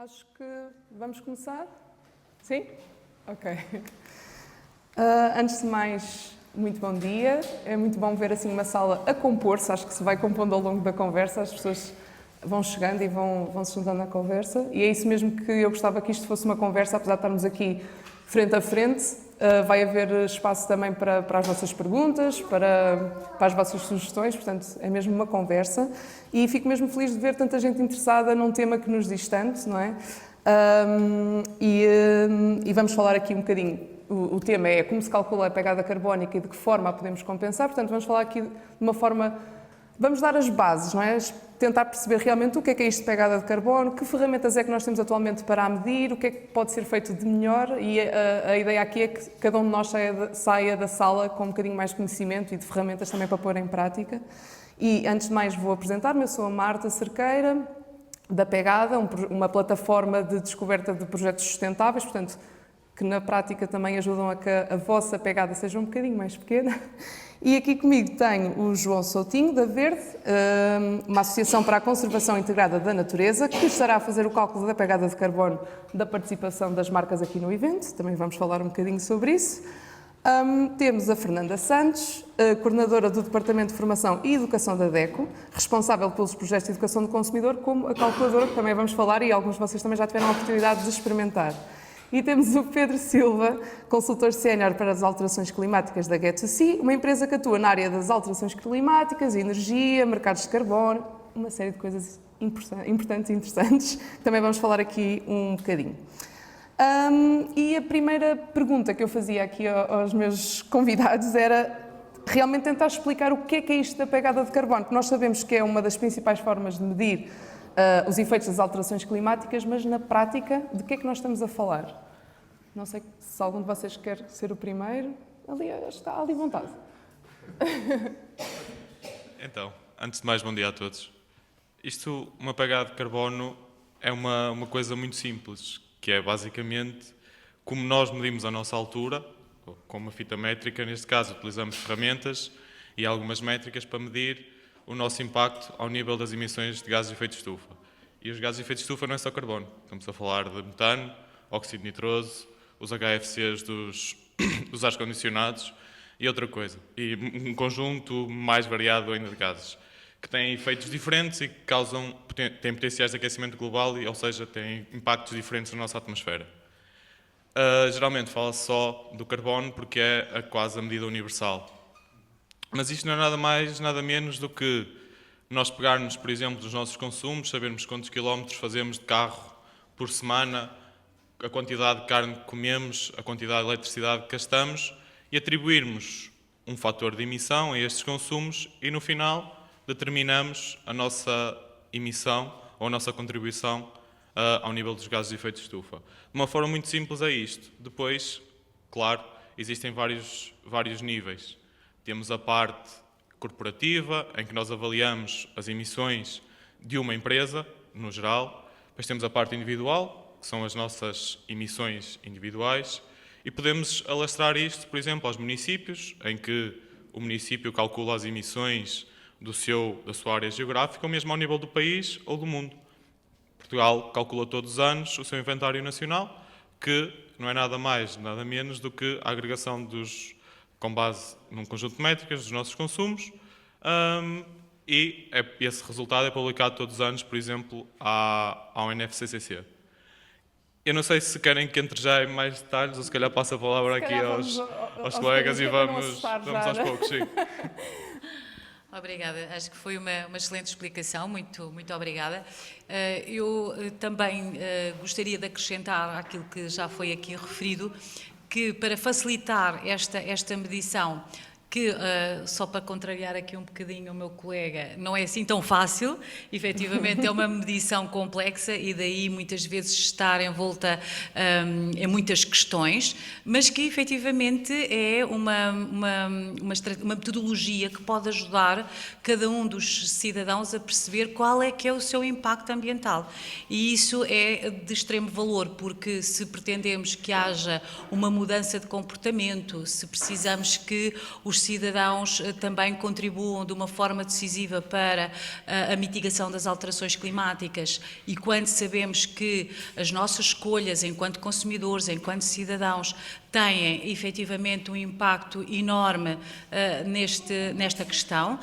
Acho que vamos começar. Sim? Ok. Antes de mais, muito bom dia. É muito bom ver assim uma sala a compor-se. Acho que se vai compondo ao longo da conversa. As pessoas vão chegando e vão se juntando na conversa. E é isso mesmo que eu gostava que isto fosse uma conversa, apesar de estarmos aqui frente a frente. Vai haver espaço também para as vossas perguntas, para as vossas sugestões, portanto é mesmo uma conversa e fico mesmo feliz de ver tanta gente interessada num tema que nos diz tanto, não é? E vamos falar aqui um bocadinho, o tema é como se calcula a pegada carbónica e de que forma a podemos compensar, portanto vamos falar aqui de uma forma, vamos dar as bases, não é? Tentar perceber realmente o que é isto de pegada de carbono, que ferramentas é que nós temos atualmente para a medir, o que é que pode ser feito de melhor e a ideia aqui é que cada um de nós saia da sala com um bocadinho mais de conhecimento e de ferramentas também para pôr em prática. E antes de mais vou apresentar-me, eu sou a Marta Cerqueira, da Pegada, uma plataforma de descoberta de projetos sustentáveis, portanto, que na prática também ajudam a que a vossa pegada seja um bocadinho mais pequena. E aqui comigo tenho o João Soutinho, da Verde, uma associação para a conservação integrada da natureza, que estará a fazer o cálculo da pegada de carbono da participação das marcas aqui no evento. Também vamos falar um bocadinho sobre isso. Temos a Fernanda Santos, coordenadora do Departamento de Formação e Educação da DECO, responsável pelos projetos de educação do consumidor, como a calculadora, que também vamos falar e alguns de vocês também já tiveram a oportunidade de experimentar. E temos o Pedro Silva, consultor sénior para as alterações climáticas da Get2C, uma empresa que atua na área das alterações climáticas, energia, mercados de carbono, uma série de coisas importantes e interessantes, que também vamos falar aqui um bocadinho. E a primeira pergunta que eu fazia aqui aos meus convidados era realmente tentar explicar o que é isto da pegada de carbono, porque nós sabemos que é uma das principais formas de medir os efeitos das alterações climáticas, mas na prática, de que é que nós estamos a falar? Não sei se algum de vocês quer ser o primeiro. Ali está ali vontade. Então, antes de mais, bom dia a todos. Uma pegada de carbono é uma coisa muito simples, que é basicamente como nós medimos a nossa altura, com uma fita métrica, neste caso utilizamos ferramentas e algumas métricas para medir o nosso impacto ao nível das emissões de gases de efeito de estufa. E os gases de efeito de estufa não é só carbono. Estamos a falar de metano, óxido nitroso, os HFCs dos ar-condicionados e outra coisa. E um conjunto mais variado ainda de gases, que têm efeitos diferentes e que têm potenciais de aquecimento global, ou seja, têm impactos diferentes na nossa atmosfera. Geralmente fala-se só do carbono porque é quase a medida universal. Mas isto não é nada mais, nada menos do que nós pegarmos, por exemplo, dos nossos consumos, sabermos quantos quilómetros fazemos de carro por semana, a quantidade de carne que comemos, a quantidade de eletricidade que gastamos e atribuirmos um fator de emissão a estes consumos e, no final, determinamos a nossa emissão ou a nossa contribuição ao nível dos gases de efeito de estufa. De uma forma muito simples é isto. Depois, claro, existem vários níveis. Temos a parte corporativa, em que nós avaliamos as emissões de uma empresa, no geral. Depois temos a parte individual, que são as nossas emissões individuais. E podemos alastrar isto, por exemplo, aos municípios, em que o município calcula as emissões da sua área geográfica, ou mesmo ao nível do país ou do mundo. Portugal calcula todos os anos o seu inventário nacional, que não é nada mais, nada menos do que a agregação com base num conjunto de métricas dos nossos consumos, e esse resultado é publicado todos os anos, por exemplo, ao NFCCC. Eu não sei se querem que entre já em mais detalhes, ou se calhar passo a palavra aqui aos colegas e vamos aos poucos. Sim. Obrigada, acho que foi uma excelente explicação, muito obrigada. Eu também gostaria de acrescentar àquilo que já foi aqui referido, que para facilitar esta medição, que, só para contrariar aqui um bocadinho o meu colega, não é assim tão fácil, efetivamente é uma medição complexa e daí muitas vezes estar envolta em muitas questões, mas que efetivamente é uma metodologia que pode ajudar cada um dos cidadãos a perceber qual é que é o seu impacto ambiental. E isso é de extremo valor, porque se pretendemos que haja uma mudança de comportamento, se precisamos que os os cidadãos também contribuam de uma forma decisiva para a mitigação das alterações climáticas, e quando sabemos que as nossas escolhas enquanto consumidores, enquanto cidadãos, têm efetivamente um impacto enorme nesta questão.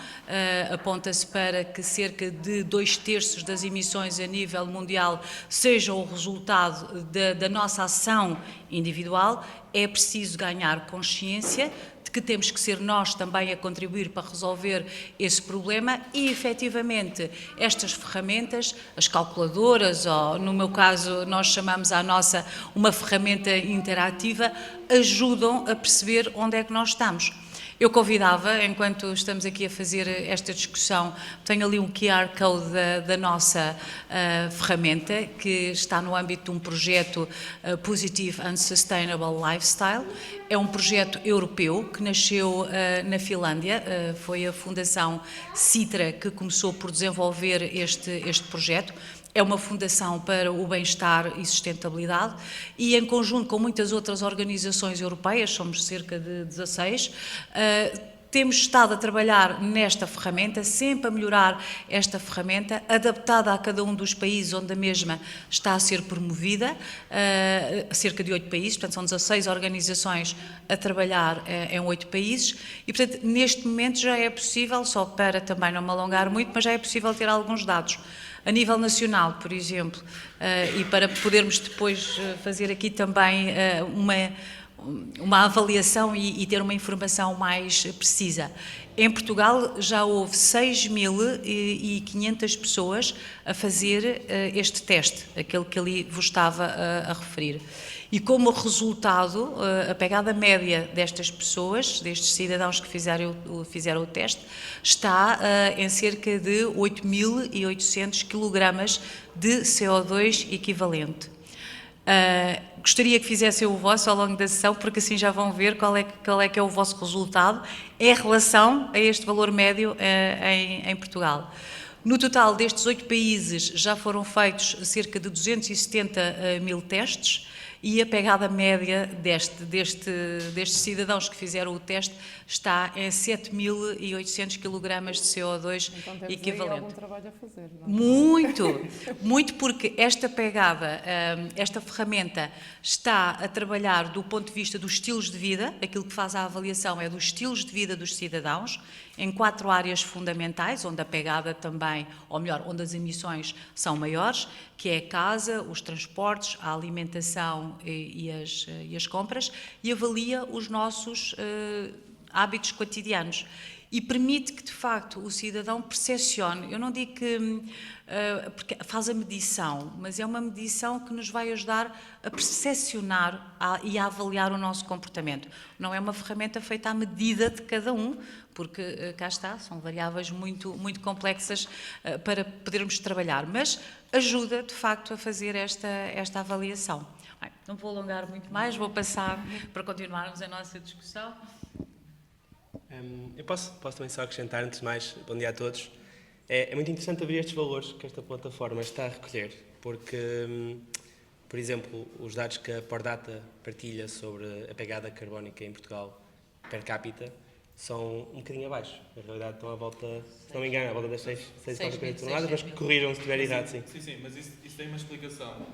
Aponta-se para que cerca de 2/3 das emissões a nível mundial sejam o resultado da nossa ação individual. É preciso ganhar consciência de que temos que ser nós também a contribuir para resolver esse problema, e efetivamente estas ferramentas, as calculadoras, ou no meu caso nós chamamos a nossa uma ferramenta interativa, ajudam a perceber onde é que nós estamos. Eu convidava, enquanto estamos aqui a fazer esta discussão, tenho ali um QR Code da nossa ferramenta, que está no âmbito de um projeto Positive and Sustainable Lifestyle. É um projeto europeu que nasceu na Finlândia. Foi a Fundação Sitra que começou por desenvolver este projeto. É uma fundação para o bem-estar e sustentabilidade, e em conjunto com muitas outras organizações europeias, somos cerca de 16, temos estado a trabalhar nesta ferramenta, sempre a melhorar esta ferramenta, adaptada a cada um dos países onde a mesma está a ser promovida, cerca de 8 países, portanto são 16 organizações a trabalhar em 8 países, e portanto neste momento já é possível, só para também não me alongar muito, mas já é possível ter alguns dados. A nível nacional, por exemplo, e para podermos depois fazer aqui também uma avaliação e ter uma informação mais precisa. Em Portugal já houve 6.500 pessoas a fazer este teste, aquele que ali vos estava a referir. E como resultado, a pegada média destas pessoas, destes cidadãos que fizeram o teste, está em cerca de 8.800 kg de CO2 equivalente. Gostaria que fizessem o vosso ao longo da sessão, porque assim já vão ver qual é que é o vosso resultado em relação a este valor médio em Portugal. No total destes 8 países já foram feitos cerca de 270.000 testes, e a pegada média destes cidadãos que fizeram o teste está em 7.800 kg de CO2 então, temos equivalente. Aí algum trabalho a fazer, não é? Muito, porque esta pegada, esta ferramenta está a trabalhar do ponto de vista dos estilos de vida. Aquilo que faz a avaliação é dos estilos de vida dos cidadãos, em 4 áreas fundamentais, onde a pegada também, ou melhor, onde as emissões são maiores, que é a casa, os transportes, a alimentação e as compras, e avalia os nossos hábitos cotidianos. E permite que, de facto, o cidadão percepcione. Eu não digo que porque faz a medição, mas é uma medição que nos vai ajudar a percepcionar e a avaliar o nosso comportamento. Não é uma ferramenta feita à medida de cada um, porque cá está, são variáveis muito, muito complexas para podermos trabalhar, mas ajuda, de facto, a fazer esta avaliação. Bem, não vou alongar muito mais, vou passar para continuarmos a nossa discussão. Eu posso também só acrescentar, antes de mais, bom dia a todos. É muito interessante abrir estes valores que esta plataforma está a recolher, porque, por exemplo, os dados que a Pordata partilha sobre a pegada carbónica em Portugal per capita são um bocadinho abaixo. Na realidade estão à volta, se não me engano, à volta das 6 toneladas, mas corrijam se estiver errado, sim. Sim, mas isso tem uma explicação.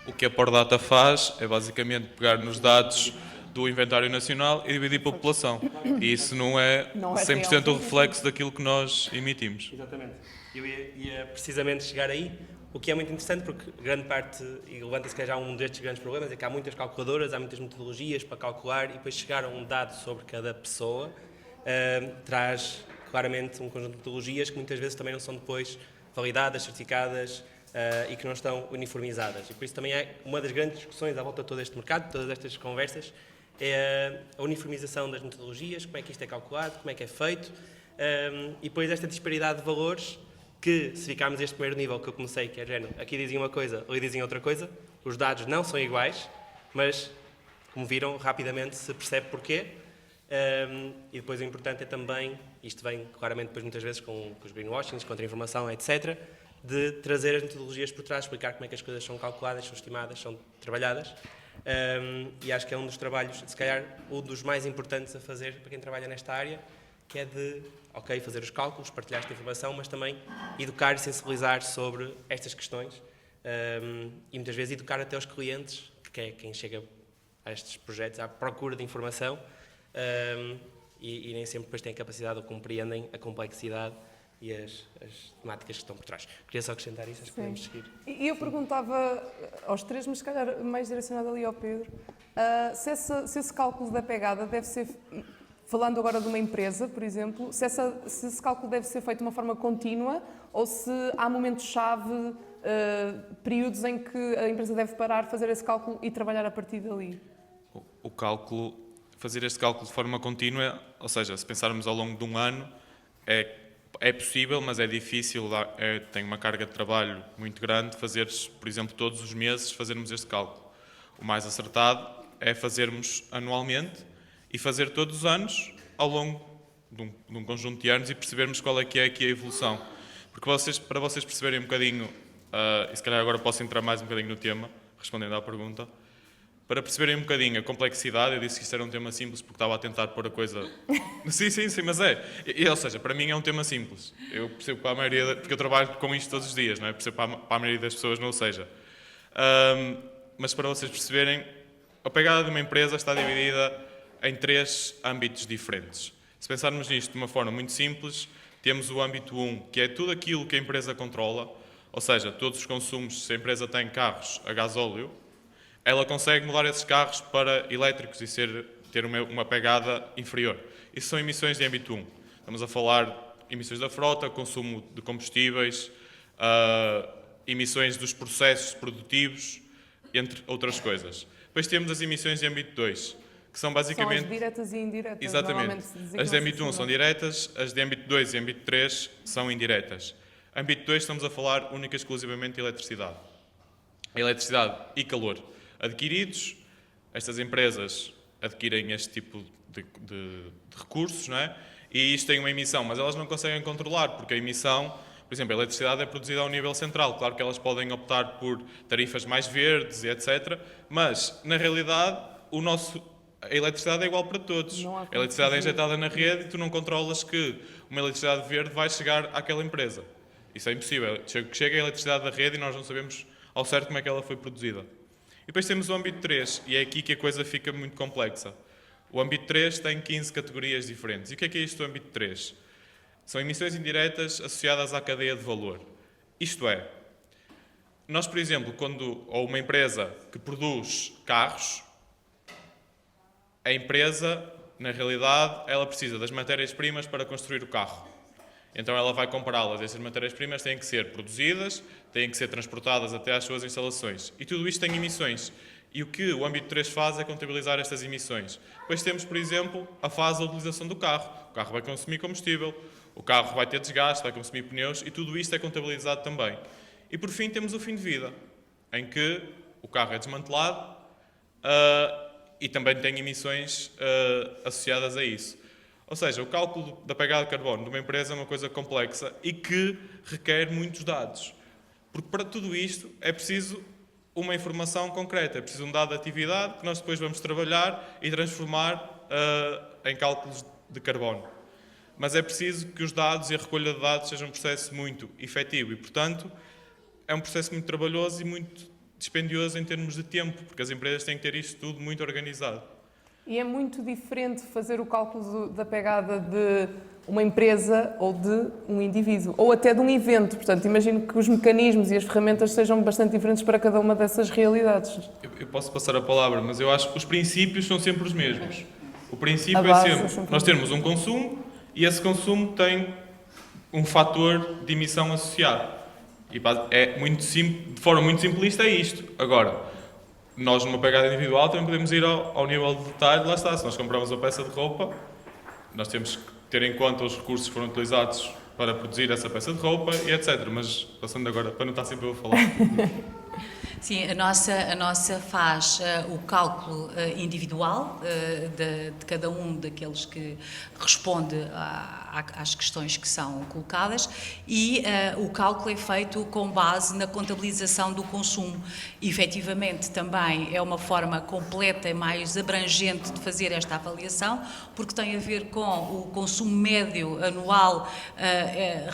O que a Pordata faz é basicamente pegar nos dados do inventário nacional e dividir por população. E isso não é 100% o reflexo daquilo que nós emitimos. Exatamente. Eu ia precisamente chegar aí, o que é muito interessante, porque grande parte, e levanta-se que já um destes grandes problemas, é que há muitas calculadoras, há muitas metodologias para calcular, e depois chegar a um dado sobre cada pessoa traz claramente um conjunto de metodologias que muitas vezes também não são depois validadas, certificadas, e que não estão uniformizadas. E por isso também é uma das grandes discussões à volta de todo este mercado, todas estas conversas, é a uniformização das metodologias, como é que isto é calculado, como é que é feito, e depois esta disparidade de valores que, se ficarmos este primeiro nível que eu comecei, que é género, aqui dizem uma coisa, ali dizem outra coisa, os dados não são iguais, mas, como viram, rapidamente se percebe porquê, e depois o importante é também, isto vem claramente depois muitas vezes com os greenwashings, contra-informação, etc., de trazer as metodologias por trás, explicar como é que as coisas são calculadas, são estimadas, são trabalhadas, E acho que é um dos trabalhos, se calhar, um dos mais importantes a fazer para quem trabalha nesta área, que é de, fazer os cálculos, partilhar esta informação, mas também educar e sensibilizar sobre estas questões e muitas vezes educar até os clientes, que é quem chega a estes projetos à procura de informação e nem sempre depois têm a capacidade ou compreendem a complexidade e as temáticas que estão por trás. Queria só acrescentar isso, acho que podemos seguir. E eu perguntava aos três, mas se calhar mais direcionado ali ao Pedro, se esse cálculo da pegada deve ser, falando agora de uma empresa, por exemplo, se esse cálculo deve ser feito de uma forma contínua ou se há momentos-chave, períodos em que a empresa deve parar, fazer esse cálculo e trabalhar a partir dali. Fazer este cálculo de forma contínua, ou seja, se pensarmos ao longo de um ano, é possível, mas é difícil, tem uma carga de trabalho muito grande fazeres, por exemplo, todos os meses fazermos este cálculo. O mais acertado é fazermos anualmente e fazer todos os anos ao longo de um conjunto de anos e percebermos qual é que é aqui a evolução. Porque para vocês perceberem um bocadinho, e se calhar agora posso entrar mais um bocadinho no tema, respondendo à pergunta, para perceberem um bocadinho a complexidade, eu disse que isto era um tema simples porque estava a tentar pôr a coisa... Sim, mas é. Ou seja, para mim é um tema simples. Eu percebo que para a maioria... Porque eu trabalho com isto todos os dias, não é? Percebo que para a maioria das pessoas não o seja. Mas para vocês perceberem, a pegada de uma empresa está dividida em 3 âmbitos diferentes. Se pensarmos nisto de uma forma muito simples, temos o âmbito 1, que é tudo aquilo que a empresa controla, ou seja, todos os consumos, se a empresa tem carros a gasóleo, ela consegue mudar esses carros para elétricos e ter uma pegada inferior. Isso são emissões de âmbito 1. Estamos a falar de emissões da frota, consumo de combustíveis, emissões dos processos produtivos, entre outras coisas. Depois temos as emissões de âmbito 2, que são basicamente... São as diretas e indiretas. Exatamente. As de âmbito 1 são diretas, as de âmbito 2 e âmbito 3 são indiretas. Âmbito 2 estamos a falar única e exclusivamente de eletricidade. Eletricidade e calor adquiridos, estas empresas adquirem este tipo de recursos, não é? E isto tem uma emissão, mas elas não conseguem controlar, porque a emissão, por exemplo, a eletricidade é produzida ao nível central. Claro que elas podem optar por tarifas mais verdes e etc., mas, na realidade, a eletricidade é igual para todos. A eletricidade é injetada na rede e tu não controlas que uma eletricidade verde vai chegar àquela empresa. Isso é impossível. Chega a eletricidade da rede e nós não sabemos ao certo como é que ela foi produzida. E depois temos o âmbito 3, e é aqui que a coisa fica muito complexa. O âmbito 3 tem 15 categorias diferentes. E o que é isto do âmbito 3? São emissões indiretas associadas à cadeia de valor. Isto é, nós, por exemplo, ou uma empresa que produz carros, a empresa, na realidade, ela precisa das matérias-primas para construir o carro. Então ela vai comprá-las. Essas matérias-primas têm que ser produzidas, têm que ser transportadas até às suas instalações. E tudo isto tem emissões. E o que o âmbito 3 faz é contabilizar estas emissões. Depois temos, por exemplo, a fase da utilização do carro. O carro vai consumir combustível, o carro vai ter desgaste, vai consumir pneus e tudo isto é contabilizado também. E por fim temos o fim de vida, em que o carro é desmantelado e também tem emissões associadas a isso. Ou seja, o cálculo da pegada de carbono de uma empresa é uma coisa complexa e que requer muitos dados. Porque para tudo isto é preciso uma informação concreta, é preciso um dado de atividade que nós depois vamos trabalhar e transformar em cálculos de carbono. Mas é preciso que os dados e a recolha de dados sejam um processo muito efetivo e, portanto, é um processo muito trabalhoso e muito dispendioso em termos de tempo, porque as empresas têm que ter isto tudo muito organizado. E é muito diferente fazer o cálculo da pegada de uma empresa ou de um indivíduo, ou até de um evento. Portanto, imagino que os mecanismos e as ferramentas sejam bastante diferentes para cada uma dessas realidades. Eu posso passar a palavra, mas eu acho que os princípios são sempre os mesmos. O princípio é sempre nós termos um consumo e esse consumo tem um fator de emissão associado. E de forma muito simplista é isto. Agora, nós numa pegada individual também podemos ir ao nível de detalhe, lá está, se nós compramos uma peça de roupa, nós temos que ter em conta os recursos que foram utilizados para produzir essa peça de roupa e etc. Mas passando agora, para não estar sempre eu a falar. Sim, a nossa faz o cálculo individual de cada um daqueles que responde às questões que são colocadas e o cálculo é feito com base na contabilização do consumo. E, efetivamente, também é uma forma completa e mais abrangente de fazer esta avaliação, porque tem a ver com o consumo médio anual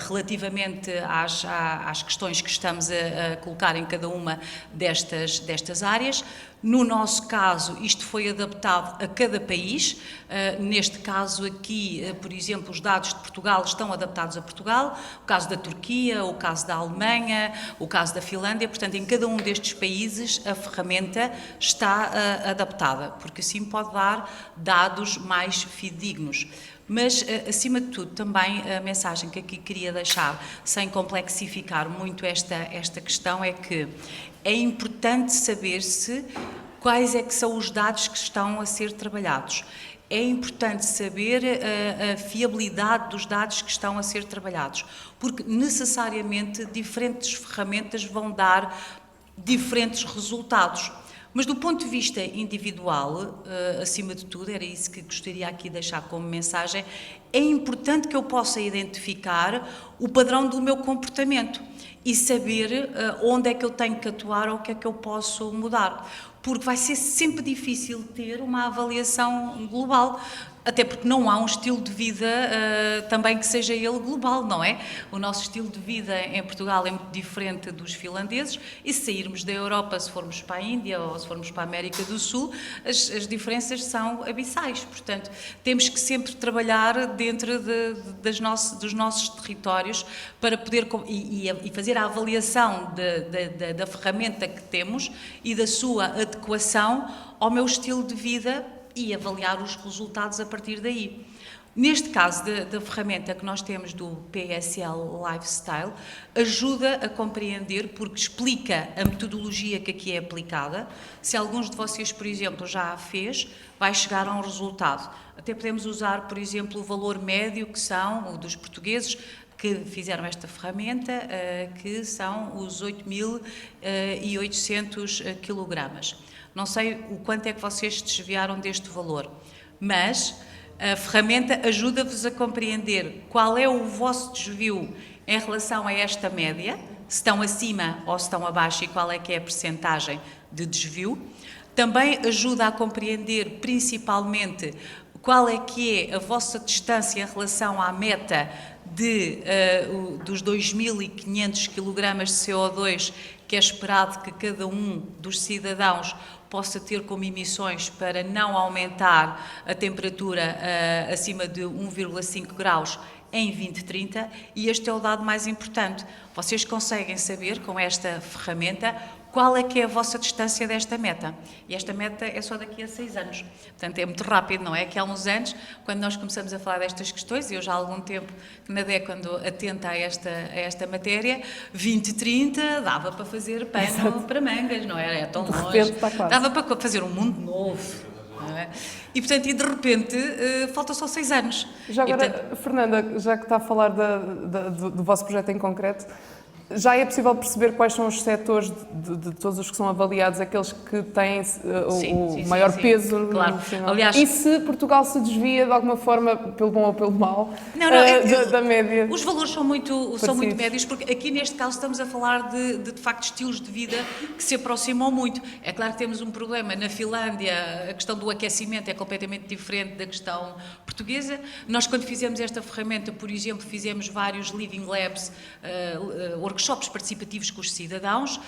relativamente às questões que estamos a colocar em cada uma destas áreas. No nosso caso, isto foi adaptado a cada país. Neste caso aqui, por exemplo, os dados de Portugal estão adaptados a Portugal, o caso da Turquia, o caso da Alemanha, o caso da Finlândia. Portanto, em cada um destes países a ferramenta está adaptada, porque assim pode dar dados mais fidedignos. Mas, acima de tudo, também a mensagem que aqui queria deixar, sem complexificar muito esta questão, é que é importante saber-se quais é que são os dados que estão a ser trabalhados. É importante saber a fiabilidade dos dados que estão a ser trabalhados, porque necessariamente diferentes ferramentas vão dar diferentes resultados. Mas do ponto de vista individual, acima de tudo, era isso que gostaria aqui de deixar como mensagem, é importante que eu possa identificar o padrão do meu comportamento e saber onde é que eu tenho que atuar ou o que é que eu posso mudar. Porque vai ser sempre difícil ter uma avaliação global, até porque não há um estilo de vida também que seja ele global, não é? O nosso estilo de vida em Portugal é muito diferente dos finlandeses e se sairmos da Europa, se formos para a Índia ou se formos para a América do Sul, as diferenças são abissais. Portanto, temos que sempre trabalhar dentro dos nossos territórios para poder e fazer a avaliação da ferramenta que temos e da sua adequação ao meu estilo de vida e avaliar os resultados a partir daí. Neste caso da ferramenta que nós temos do PSL Lifestyle, ajuda a compreender porque explica a metodologia que aqui é aplicada. Se alguns de vocês, por exemplo, já a fez, vai chegar a um resultado. Até podemos usar, por exemplo, o valor médio que são o dos portugueses que fizeram esta ferramenta, que são os 8.800 quilogramas. Não sei o quanto é que vocês desviaram deste valor, mas a ferramenta ajuda-vos a compreender qual é o vosso desvio em relação a esta média, se estão acima ou se estão abaixo e qual é que é a percentagem de desvio. Também ajuda a compreender principalmente qual é que é a vossa distância em relação à meta dos 2.500 kg de CO2 que é esperado que cada um dos cidadãos possa ter como emissões para não aumentar a temperatura acima de 1,5 graus em 2030, e este é o dado mais importante. Vocês conseguem saber, com esta ferramenta, qual é que é a vossa distância desta meta. E esta meta é só daqui a 6 anos. Portanto, é muito rápido, não é? Que há uns anos, quando nós começamos a falar destas questões, e eu já há algum tempo que nadei quando atenta a esta matéria, 2030 dava para fazer pano para mangas, não é? É tão longe. Dava para fazer um mundo novo. Não é? E, portanto, de repente, falta só 6 anos. Já agora, e, portanto, Fernanda, já que está a falar do vosso projeto em concreto, já é possível perceber quais são os setores de todos os que são avaliados, aqueles que têm o maior peso claro. No final? Aliás, e se Portugal se desvia de alguma forma, pelo bom ou pelo mal, da média? Os valores são muito médios, porque aqui neste caso estamos a falar de facto estilos de vida que se aproximam muito. É claro que temos um problema na Finlândia, a questão do aquecimento é completamente diferente da questão portuguesa. Nós, quando fizemos esta ferramenta, por exemplo, fizemos vários Living Labs, workshops participativos com os cidadãos,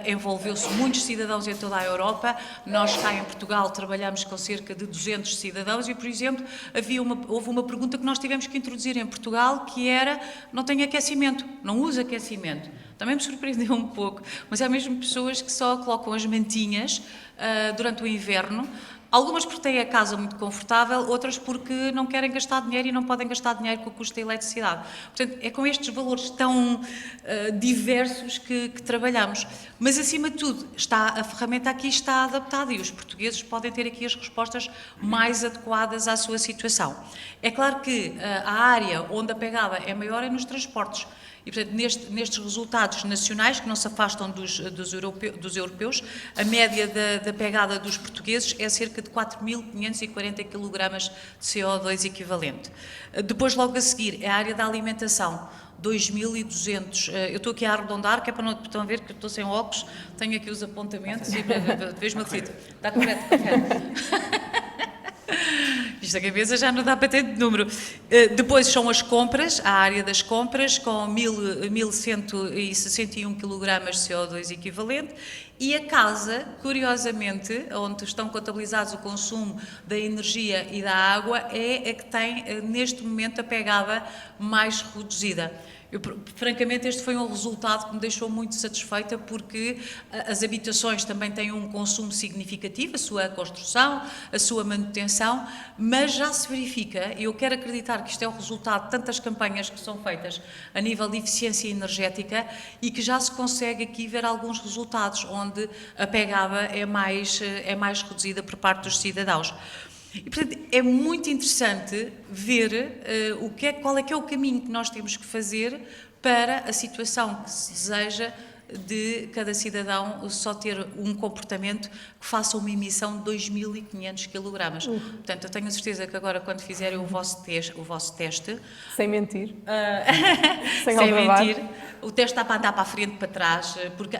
envolveu-se muitos cidadãos em toda a Europa. Nós cá em Portugal trabalhamos com cerca de 200 cidadãos e, por exemplo, houve uma pergunta que nós tivemos que introduzir em Portugal, que era: não tem aquecimento, não usa aquecimento. Também me surpreendeu um pouco, mas há mesmo pessoas que só colocam as mantinhas durante o inverno. Algumas porque têm a casa muito confortável, outras porque não querem gastar dinheiro e não podem gastar dinheiro com o custo da eletricidade. Portanto, é com estes valores tão diversos que trabalhamos. Mas, acima de tudo, a ferramenta aqui está adaptada e os portugueses podem ter aqui as respostas mais adequadas à sua situação. É claro que a área onde a pegada é maior é nos transportes. E, portanto, nestes resultados nacionais, que não se afastam dos europeus, a média da pegada dos portugueses é cerca de 4.540 kg de CO2 equivalente. Depois, logo a seguir, é a área da alimentação, 2.200. Eu estou aqui a arredondar, que é para não estão a ver que eu estou sem óculos, tenho aqui os apontamentos e vejo-me acredito. Está correto? Isto a cabeça já não dá para ter de número. Depois são as compras, a área das compras, com 1.161 kg de CO2 equivalente, e a casa, curiosamente, onde estão contabilizados o consumo da energia e da água, é a que tem, neste momento, a pegada mais reduzida. Francamente, este foi um resultado que me deixou muito satisfeita, porque as habitações também têm um consumo significativo, a sua construção, a sua manutenção, mas já se verifica, e eu quero acreditar que isto é o resultado de tantas campanhas que são feitas a nível de eficiência energética, e que já se consegue aqui ver alguns resultados, onde a pegada é mais reduzida por parte dos cidadãos. E, portanto, é muito interessante ver qual é que é o caminho que nós temos que fazer para a situação que se deseja de cada cidadão só ter um comportamento que faça uma emissão de 2.500 kg. Portanto, eu tenho a certeza que agora, quando fizerem o vosso teste... Sem mentir. Sem mentir. O teste dá para andar para a frente e para trás, porque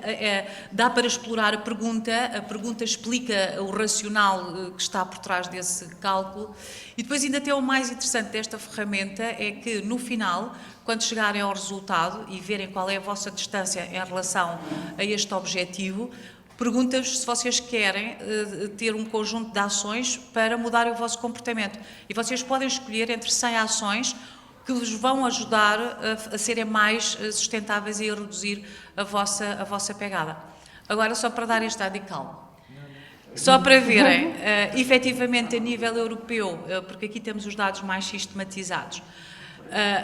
dá para explorar a pergunta explica o racional que está por trás desse cálculo. E depois ainda tem o mais interessante desta ferramenta, é que no final, quando chegarem ao resultado e verem qual é a vossa distância em relação a este objetivo, pergunta-vos se vocês querem ter um conjunto de ações para mudar o vosso comportamento. E vocês podem escolher entre 100 ações que vos vão ajudar a serem mais sustentáveis e a reduzir a vossa pegada. Agora, só para dar este dado e calma. Só para verem, efetivamente, a nível europeu, porque aqui temos os dados mais sistematizados,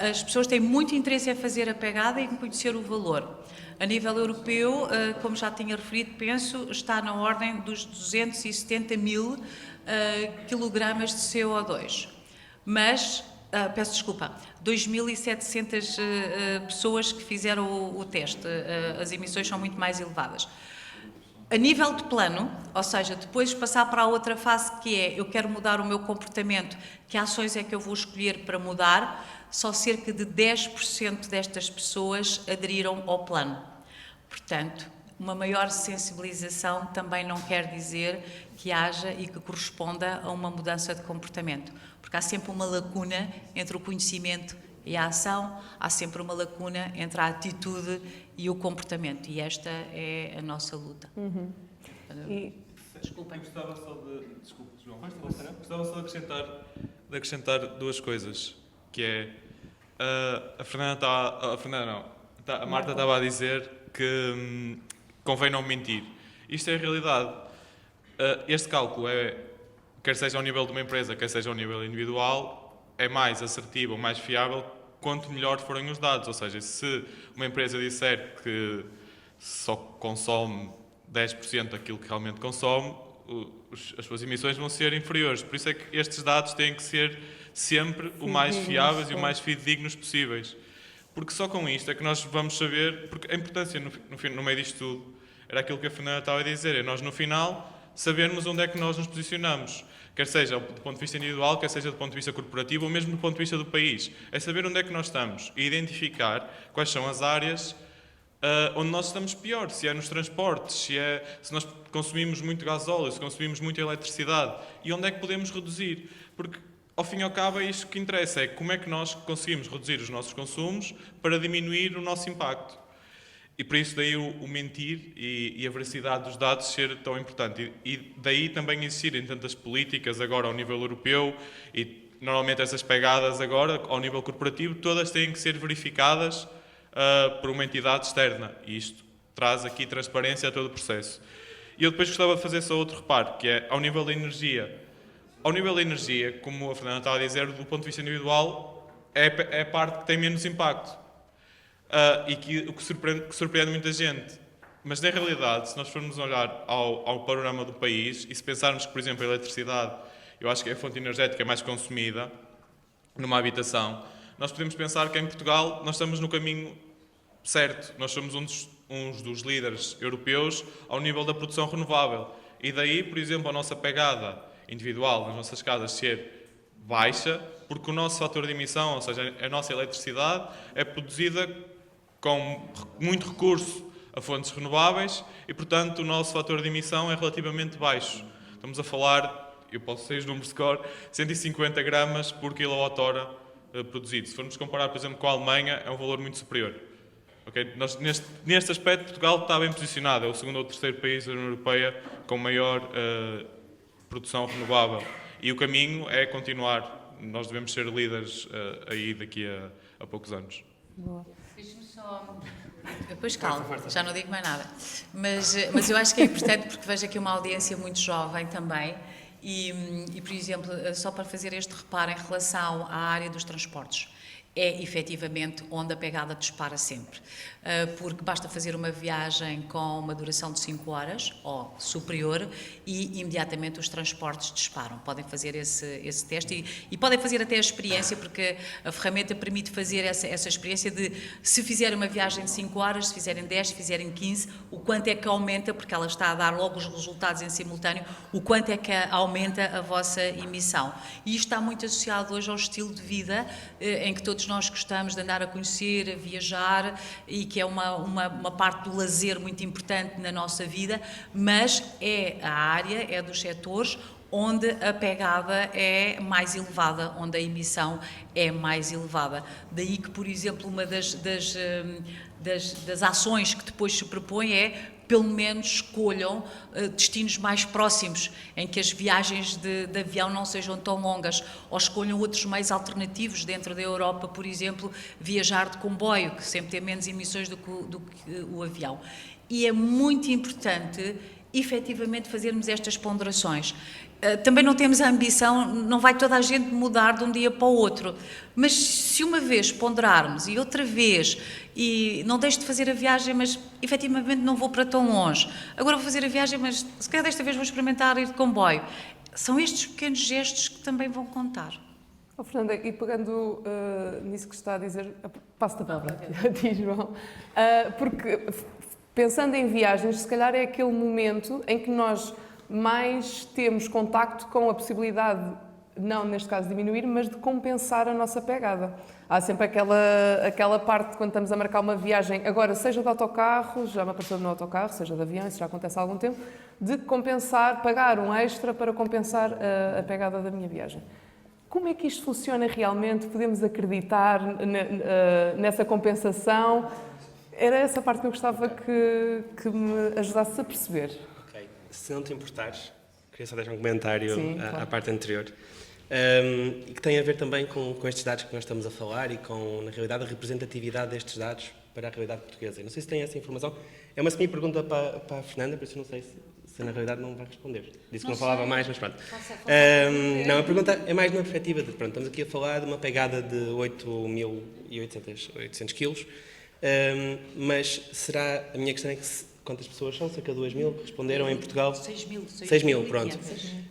as pessoas têm muito interesse em fazer a pegada e em conhecer o valor. A nível europeu, como já tinha referido, penso, está na ordem dos 270 mil quilogramas de CO2. Mas, peço desculpa, 2.700 pessoas que fizeram o teste. As emissões são muito mais elevadas. A nível de plano, ou seja, depois passar para a outra fase, que é eu quero mudar o meu comportamento, que ações é que eu vou escolher para mudar, só cerca de 10% destas pessoas aderiram ao plano. Portanto, uma maior sensibilização também não quer dizer que haja e que corresponda a uma mudança de comportamento, porque há sempre uma lacuna entre o conhecimento e a ação, há sempre uma lacuna entre a atitude e o comportamento, e esta é a nossa luta. Desculpem. Gostava só de acrescentar duas coisas, que é a Marta estava a dizer que convém não mentir. Isto é a realidade. Este cálculo quer seja ao nível de uma empresa, quer seja ao nível individual, é mais assertivo, mais fiável, quanto melhor forem os dados. Ou seja, se uma empresa disser que só consome 10% daquilo que realmente consome, as suas emissões vão ser inferiores. Por isso é que estes dados têm que ser sempre o mais fiáveis e o mais fidedignos possíveis. Porque só com isto é que nós vamos saber, porque a importância no meio disto tudo era aquilo que a Fernanda estava a dizer, é nós no final sabermos onde é que nós nos posicionamos. Quer seja do ponto de vista individual, quer seja do ponto de vista corporativo, ou mesmo do ponto de vista do país. É saber onde é que nós estamos e identificar quais são as áreas onde nós estamos pior. Se é nos transportes, se nós consumimos muito gasóleo, se consumimos muita eletricidade, e onde é que podemos reduzir. Porque, ao fim e ao cabo, é isto que interessa, é como é que nós conseguimos reduzir os nossos consumos para diminuir o nosso impacto. E por isso daí o mentir e a veracidade dos dados ser tão importante. E daí também existirem tantas políticas agora ao nível europeu e normalmente essas pegadas agora ao nível corporativo, todas têm que ser verificadas por uma entidade externa. E isto traz aqui transparência a todo o processo. E eu depois gostava de fazer só outro reparo, que é ao nível da energia. Ao nível da energia, como a Fernanda estava a dizer, do ponto de vista individual, é a parte que tem menos impacto. E que surpreende muita gente. Mas, na realidade, se nós formos olhar ao panorama do país e se pensarmos que, por exemplo, a eletricidade, eu acho que é a fonte energética mais consumida numa habitação, nós podemos pensar que em Portugal nós estamos no caminho certo, nós somos uns dos líderes europeus ao nível da produção renovável. E daí, por exemplo, a nossa pegada individual nas nossas casas ser baixa, porque o nosso fator de emissão, ou seja, a nossa eletricidade, é produzida com muito recurso a fontes renováveis e, portanto, o nosso fator de emissão é relativamente baixo. Estamos a falar, eu posso ser os números de cor, 150 gramas por quilowatt-hora produzido. Se formos comparar, por exemplo, com a Alemanha, é um valor muito superior. Okay? Neste aspecto, Portugal está bem posicionado. É o segundo ou terceiro país da União Europeia com maior produção renovável. E o caminho é continuar. Nós devemos ser líderes aí daqui a poucos anos. Boa. Deixa-me só... Depois calma, já não digo mais nada. Mas eu acho que é importante porque vejo aqui uma audiência muito jovem também e, por exemplo, só para fazer este reparo em relação à área dos transportes. É efetivamente onde a pegada dispara sempre, porque basta fazer uma viagem com uma duração de 5 horas ou superior e imediatamente os transportes disparam. Podem fazer esse teste e podem fazer até a experiência, porque a ferramenta permite fazer essa experiência de, se fizerem uma viagem de 5 horas, se fizerem 10, se fizerem 15, o quanto é que aumenta, porque ela está a dar logo os resultados em simultâneo, o quanto é que aumenta a vossa emissão. E isto está muito associado hoje ao estilo de vida em que todos nós gostamos de andar a conhecer, a viajar e que é uma parte do lazer muito importante na nossa vida, mas é a área, é dos setores onde a pegada é mais elevada, onde a emissão é mais elevada. Daí que, por exemplo, uma das ações que depois se propõe é pelo menos escolham destinos mais próximos, em que as viagens de avião não sejam tão longas, ou escolham outros meios alternativos dentro da Europa, por exemplo, viajar de comboio, que sempre tem menos emissões do que o avião. E é muito importante, efetivamente, fazermos estas ponderações. Também não temos a ambição, não vai toda a gente mudar de um dia para o outro, mas se uma vez ponderarmos e outra vez, e não deixo de fazer a viagem, mas efetivamente não vou para tão longe, agora vou fazer a viagem, mas se calhar desta vez vou experimentar ir de comboio. São estes pequenos gestos que também vão contar. Oh, Fernanda, e pegando nisso que está a dizer, passo-te a palavra, diz João, porque pensando em viagens, se calhar é aquele momento em que nós mais temos contacto com a possibilidade, não neste caso diminuir, mas de compensar a nossa pegada. Há sempre aquela parte quando estamos a marcar uma viagem, agora seja de autocarro, já me apareceu no autocarro, seja de avião, isso já acontece há algum tempo, de compensar, pagar um extra para compensar a pegada da minha viagem. Como é que isto funciona realmente? Podemos acreditar nessa compensação? Era essa parte que eu gostava que me ajudasse a perceber. Se não te importares, queria só deixar um comentário à parte anterior, e que tem a ver também com estes dados que nós estamos a falar e com, na realidade, a representatividade destes dados para a realidade portuguesa. Eu não sei se tem essa informação. É uma semi-pergunta para a Fernanda, por isso não sei se na realidade não vai responder. Disse que não falava mais, mas pronto. Não, a pergunta é mais numa perspectiva de, pronto, estamos aqui a falar de uma pegada de 8.800 quilos, mas será, a minha questão é que quantas pessoas são? Cerca de 2.000 responderam em Portugal? 6.000, pronto.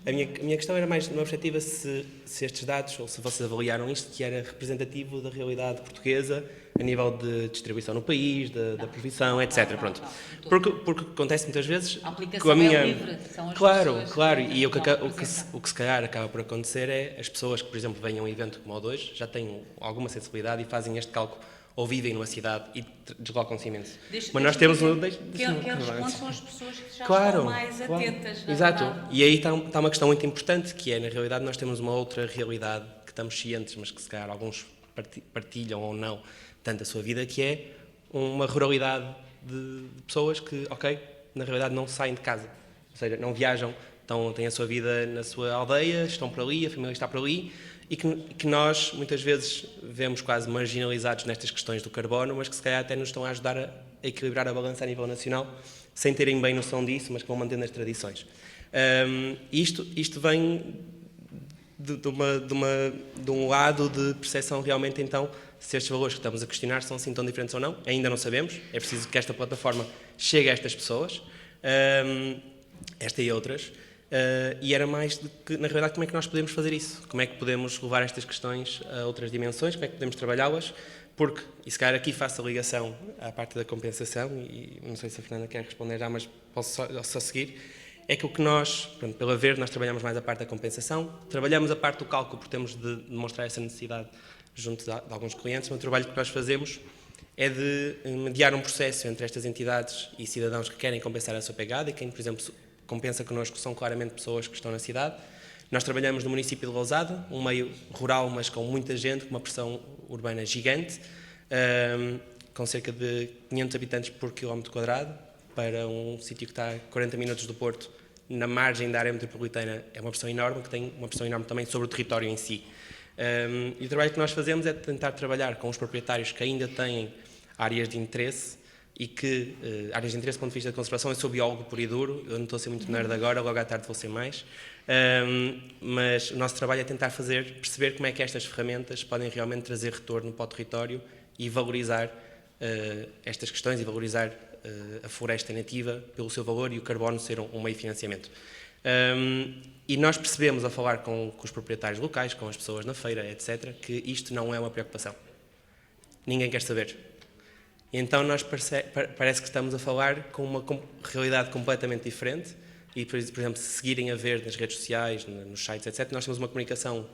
A minha questão era mais numa perspectiva se estes dados, ou se vocês avaliaram isto, que era representativo da realidade portuguesa a nível de distribuição no país, da profissão, etc. Pronto. Porque acontece muitas vezes a aplicação com a minha... é livre, são as Claro, pessoas claro. que E o que se calhar acaba por acontecer é as pessoas que, por exemplo, vêm a um evento como o de hoje, já têm alguma sensibilidade e fazem este cálculo, ou vivem numa cidade e deslocam-se imenso. Mas nós temos quem responde são as pessoas que já estão mais atentas. Exato. E aí está uma questão muito importante, que é, na realidade, nós temos uma outra realidade que estamos cientes, mas que se calhar alguns partilham ou não tanto a sua vida, que é uma ruralidade de pessoas que, na realidade não saem de casa. Ou seja, não viajam, têm a sua vida na sua aldeia, estão por ali, a família está por ali, e que nós, muitas vezes, vemos quase marginalizados nestas questões do carbono, mas que se calhar até nos estão a ajudar a equilibrar a balança a nível nacional, sem terem bem noção disso, mas que vão mantendo as tradições. Isto vem de um lado de percepção realmente, então, se estes valores que estamos a questionar são assim tão diferentes ou não. Ainda não sabemos, é preciso que esta plataforma chegue a estas pessoas, esta e outras, e era mais de que, na realidade, como é que nós podemos fazer isso? Como é que podemos levar estas questões a outras dimensões? Como é que podemos trabalhá-las Porque, e se calhar aqui faço a ligação à parte da compensação, e não sei se a Fernanda quer responder já, mas posso só seguir, é que o que nós, pronto, pela Verde, nós trabalhamos mais a parte da compensação, trabalhamos a parte do cálculo porque temos de demonstrar essa necessidade junto de alguns clientes, mas o trabalho que nós fazemos é de mediar um processo entre estas entidades e cidadãos que querem compensar a sua pegada e quem, por exemplo, compensa connosco são claramente pessoas que estão na cidade. Nós trabalhamos no município de Lousada, um meio rural, mas com muita gente, com uma pressão urbana gigante, com cerca de 500 habitantes por quilómetro quadrado, para um sítio que está a 40 minutos do Porto, na margem da área metropolitana, é uma pressão enorme, que tem uma pressão enorme também sobre o território em si. E o trabalho que nós fazemos é tentar trabalhar com os proprietários que ainda têm áreas de interesse e que, áreas de interesse do ponto de vista da conservação, eu sou biólogo puro e duro, eu não estou a ser muito nerd agora, logo à tarde vou ser mais, mas o nosso trabalho é tentar perceber como é que estas ferramentas podem realmente trazer retorno para o território e valorizar estas questões e valorizar a floresta nativa pelo seu valor e o carbono ser um meio de financiamento. E nós percebemos, a falar com os proprietários locais, com as pessoas na feira, etc., que isto não é uma preocupação. Ninguém quer saber. E então nós parece que estamos a falar com uma realidade completamente diferente e, por exemplo, se seguirem a ver nas redes sociais, nos sites, etc., nós temos uma comunicação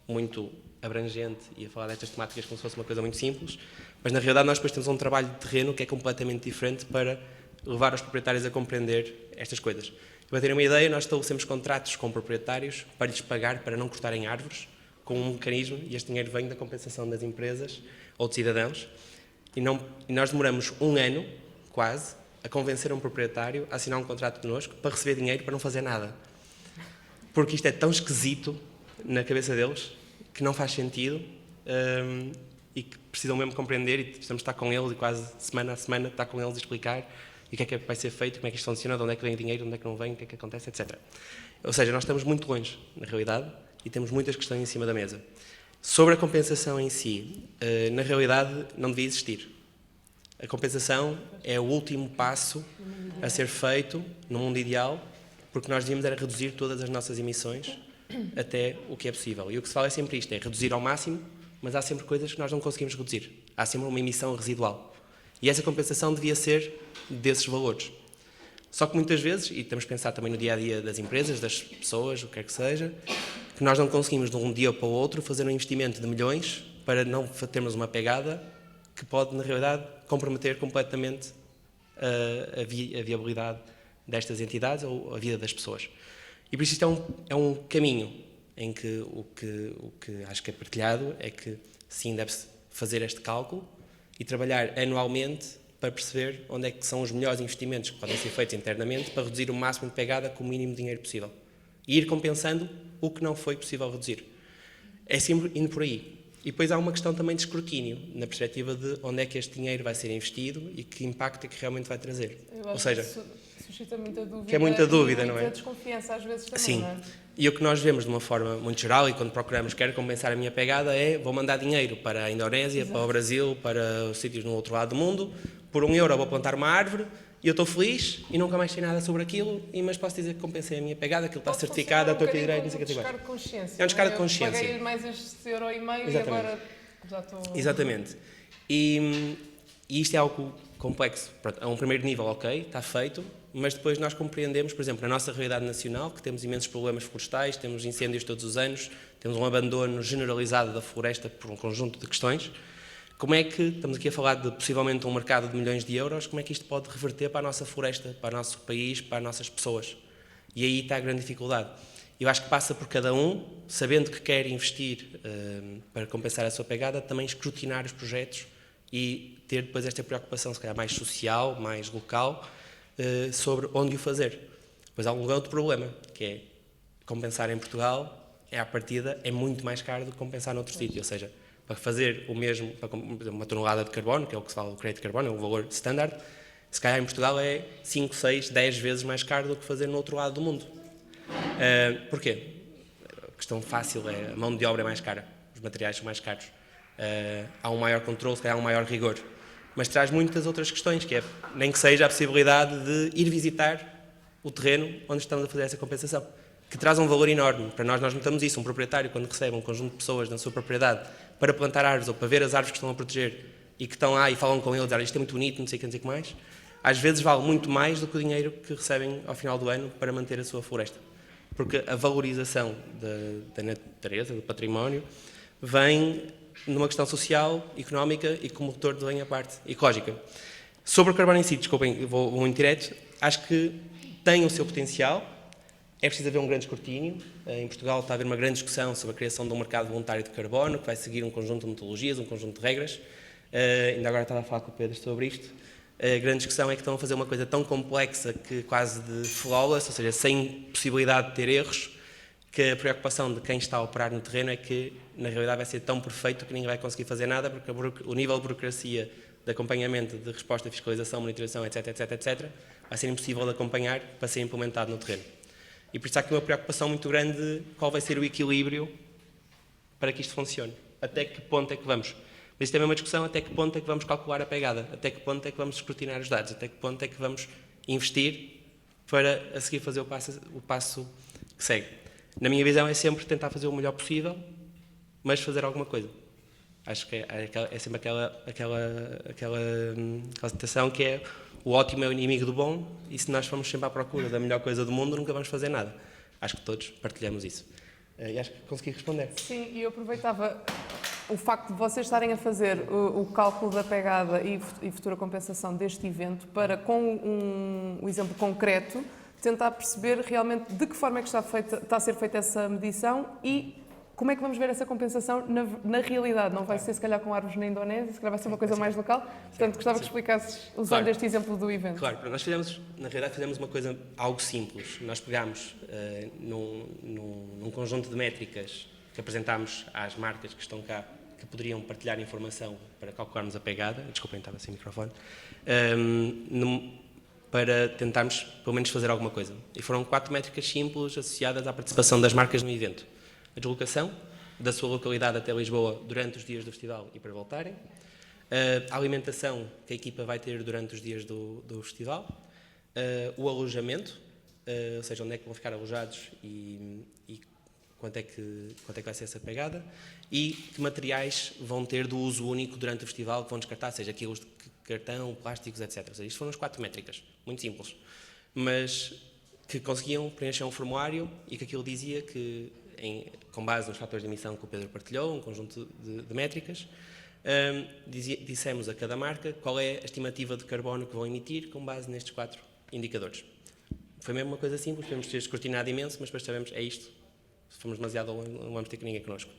muito abrangente e a falar destas temáticas como se fosse uma coisa muito simples, mas na realidade nós depois temos um trabalho de terreno que é completamente diferente para levar os proprietários a compreender estas coisas. Para terem uma ideia, nós estabelecemos contratos com proprietários para lhes pagar para não cortarem árvores, com um mecanismo, e este dinheiro vem da compensação das empresas ou de cidadãos, e nós demoramos 1 ano, quase, a convencer um proprietário a assinar um contrato connosco para receber dinheiro para não fazer nada. Porque isto é tão esquisito na cabeça deles que não faz sentido e que precisam mesmo compreender e precisamos estar com eles e quase semana a semana estar com eles e explicar e o que é que vai ser feito, como é que isto funciona, de onde é que vem o dinheiro, de onde é que não vem, o que é que acontece, etc. Ou seja, nós estamos muito longe, na realidade, e temos muitas questões em cima da mesa. Sobre a compensação em si, na realidade não devia existir. A compensação é o último passo a ser feito no mundo ideal, porque nós devíamos era reduzir todas as nossas emissões até o que é possível. E o que se fala é sempre isto, é reduzir ao máximo, mas há sempre coisas que nós não conseguimos reduzir. Há sempre uma emissão residual. E essa compensação devia ser desses valores. Só que muitas vezes, e temos que pensar também no dia-a-dia das empresas, das pessoas, o que quer que seja, que nós não conseguimos de um dia para o outro fazer um investimento de milhões para não termos uma pegada que pode, na realidade, comprometer completamente a viabilidade destas entidades ou a vida das pessoas. E por isso isto é um caminho em que o que acho que é partilhado é que sim, deve-se fazer este cálculo e trabalhar anualmente para perceber onde é que são os melhores investimentos que podem ser feitos internamente para reduzir o máximo de pegada com o mínimo de dinheiro possível. E ir compensando o que não foi possível reduzir. É sempre indo por aí. E depois há uma questão também de escrutínio, na perspectiva de onde é que este dinheiro vai ser investido e que impacto é que realmente vai trazer. Ou seja, suscita muita dúvida. Que é muita dúvida, não é? Muita desconfiança às vezes também, sim. Não é? E o que nós vemos de uma forma muito geral e quando procuramos quero compensar a minha pegada é vou mandar dinheiro para a Indonésia, para o Brasil, para os sítios no outro lado do mundo, por €1 vou plantar uma árvore e eu estou feliz e nunca mais sei nada sobre aquilo, mas posso dizer que compensei a minha pegada, aquilo está certificado, a torta direito, não sei o que. É um descargo de consciência. É um descargo de consciência. Eu paguei mais este €1,5 e agora já estou... Exatamente. E isto é algo complexo. Pronto, a um primeiro nível, ok, está feito, mas depois nós compreendemos, por exemplo, na nossa realidade nacional, que temos imensos problemas florestais, temos incêndios todos os anos, temos um abandono generalizado da floresta por um conjunto de questões. Como é que, estamos aqui a falar de possivelmente um mercado de milhões de euros, como é que isto pode reverter para a nossa floresta, para o nosso país, para as nossas pessoas? E aí está a grande dificuldade. Eu acho que passa por cada um, sabendo que quer investir para compensar a sua pegada, também escrutinar os projetos e ter depois esta preocupação, se calhar mais social, mais local, sobre onde o fazer. Depois há um outro problema, que é compensar em Portugal, à partida, é muito mais caro do que compensar noutro sítio, ou seja, para fazer o mesmo, para uma tonelada de carbono, que é o que se fala do crédito de carbono, é o valor standard, se calhar em Portugal é 5, 6, 10 vezes mais caro do que fazer no outro lado do mundo. Porquê? A questão fácil é a mão de obra é mais cara, os materiais são mais caros, há um maior controle, se calhar há um maior rigor, mas traz muitas outras questões, que é, nem que seja a possibilidade de ir visitar o terreno onde estamos a fazer essa compensação. que traz um valor enorme. Para nós notamos isso. Um proprietário, quando recebe um conjunto de pessoas na sua propriedade para plantar árvores ou para ver as árvores que estão a proteger e que estão lá e falam com eles, isto é muito bonito, não sei o que mais, às vezes vale muito mais do que o dinheiro que recebem ao final do ano para manter a sua floresta. Porque a valorização da natureza, do património, vem numa questão social, económica e como retorno vem a parte ecológica. Sobre o carbono em si, desculpem, vou muito direto, acho que tem o seu potencial, é preciso haver um grande escrutínio. Em Portugal está a haver uma grande discussão sobre a criação de um mercado voluntário de carbono, que vai seguir um conjunto de metodologias, um conjunto de regras. Ainda agora estava a falar com o Pedro sobre isto. A grande discussão é que estão a fazer uma coisa tão complexa que quase de flawless, ou seja, sem possibilidade de ter erros, que a preocupação de quem está a operar no terreno é que, na realidade, vai ser tão perfeito que ninguém vai conseguir fazer nada, porque o nível de burocracia, de acompanhamento, de resposta, fiscalização, monitorização, etc., vai ser impossível de acompanhar para ser implementado no terreno. E por isso há aqui uma preocupação muito grande de qual vai ser o equilíbrio para que isto funcione. Até que ponto é que vamos? Mas isto é uma discussão, até que ponto é que vamos calcular a pegada? Até que ponto é que vamos escrutinar os dados? Até que ponto é que vamos investir para a seguir fazer o passo que segue? Na minha visão é sempre tentar fazer o melhor possível, mas fazer alguma coisa. Acho que é sempre aquela citação que é: o ótimo é o inimigo do bom, e se nós formos sempre à procura da melhor coisa do mundo, nunca vamos fazer nada. Acho que todos partilhamos isso. E acho que consegui responder. Sim, e eu aproveitava o facto de vocês estarem a fazer o cálculo da pegada e futura compensação deste evento para, com um exemplo concreto, tentar perceber realmente de que forma é que está a ser feita essa medição e como é que vamos ver essa compensação na realidade. Não vai ser, se calhar, com árvores na Indonésia, se calhar vai ser uma coisa mais local. Portanto, gostava que explicasses, usando este exemplo do evento. Claro, nós na realidade fizemos uma coisa, algo simples. Nós pegámos num conjunto de métricas que apresentámos às marcas que estão cá, que poderiam partilhar informação para calcularmos a pegada. Desculpem, estava sem microfone. Para tentarmos, pelo menos, fazer alguma coisa. E foram 4 métricas simples associadas à participação das marcas no evento. A deslocação da sua localidade até Lisboa durante os dias do festival e para voltarem. A alimentação que a equipa vai ter durante os dias do festival. O alojamento, ou seja, onde é que vão ficar alojados e quanto é que vai ser essa pegada. E que materiais vão ter do uso único durante o festival, que vão descartar, seja quilos de cartão, plásticos, etc. Ou seja, isto foram as 4 métricas, muito simples, mas que conseguiam preencher um formulário e que aquilo dizia que, com base nos fatores de emissão que o Pedro partilhou, um conjunto de métricas, dissemos a cada marca qual é a estimativa de carbono que vão emitir com base nestes 4 indicadores. Foi mesmo uma coisa simples, tivemos de ter escrutinado imenso, mas depois sabemos, é isto, se formos demasiado longe, não vamos ter que ninguém connosco.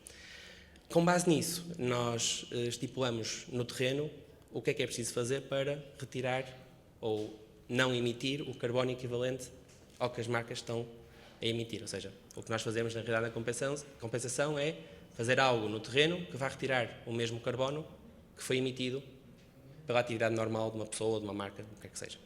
Com base nisso, nós estipulamos no terreno o que é preciso fazer para retirar ou não emitir o carbono equivalente ao que as marcas estão a emitir. Ou seja, o que nós fazemos na realidade na compensação é fazer algo no terreno que vai retirar o mesmo carbono que foi emitido pela atividade normal de uma pessoa, de uma marca, o que é que seja.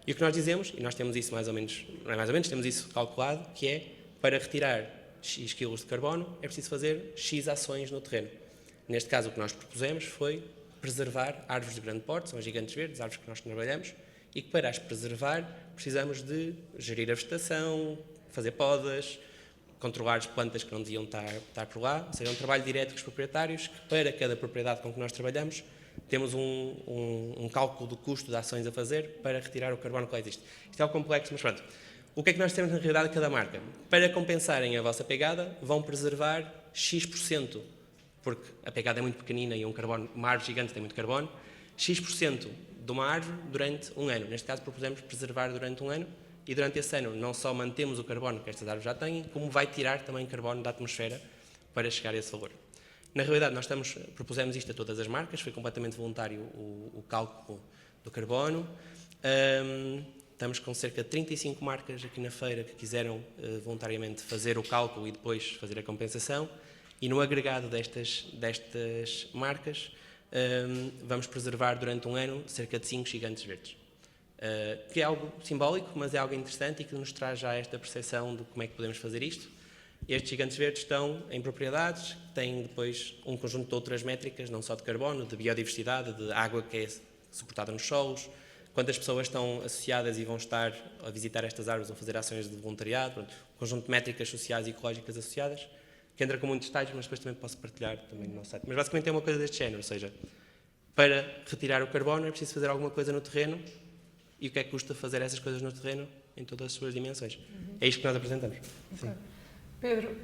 E o que nós dizemos, e nós temos isso mais ou menos, não é mais ou menos, temos isso calculado, que é, para retirar X quilos de carbono, é preciso fazer X ações no terreno. Neste caso, o que nós propusemos foi preservar árvores de grande porte, são as gigantes verdes, árvores que nós trabalhamos, e que para as preservar precisamos de gerir a vegetação, fazer podas, controlar as plantas que não deviam estar por lá, ou seja, é um trabalho direto com os proprietários, que para cada propriedade com que nós trabalhamos temos um cálculo do custo de ações a fazer para retirar o carbono que lá existe. Isto é algo complexo, mas pronto. O que é que nós temos na realidade a cada marca? Para compensarem a vossa pegada, vão preservar X%, porque a pegada é muito pequenina e uma árvore gigante tem muito carbono, X% de uma árvore durante um ano. Neste caso, propusemos preservar durante um ano, e durante esse ano não só mantemos o carbono que estas árvores já têm, como vai tirar também carbono da atmosfera para chegar a esse valor. Na realidade, nós propusemos isto a todas as marcas, foi completamente voluntário o cálculo do carbono. Estamos com cerca de 35 marcas aqui na feira que quiseram voluntariamente fazer o cálculo e depois fazer a compensação, e no agregado destas marcas vamos preservar durante um ano cerca de 5 gigantes verdes. Que é algo simbólico, mas é algo interessante e que nos traz já esta percepção de como é que podemos fazer isto. Estes gigantes verdes estão em propriedades, têm depois um conjunto de outras métricas, não só de carbono, de biodiversidade, de água que é suportada nos solos, quantas pessoas estão associadas e vão estar a visitar estas árvores ou fazer ações de voluntariado, pronto, um conjunto de métricas sociais e ecológicas associadas, que entra com muitos detalhes, mas depois também posso partilhar também no nosso site. Mas basicamente é uma coisa deste género, ou seja, para retirar o carbono é preciso fazer alguma coisa no terreno, e o que é que custa fazer essas coisas no terreno em todas as suas dimensões. É isto que nós apresentamos. Okay. Pedro,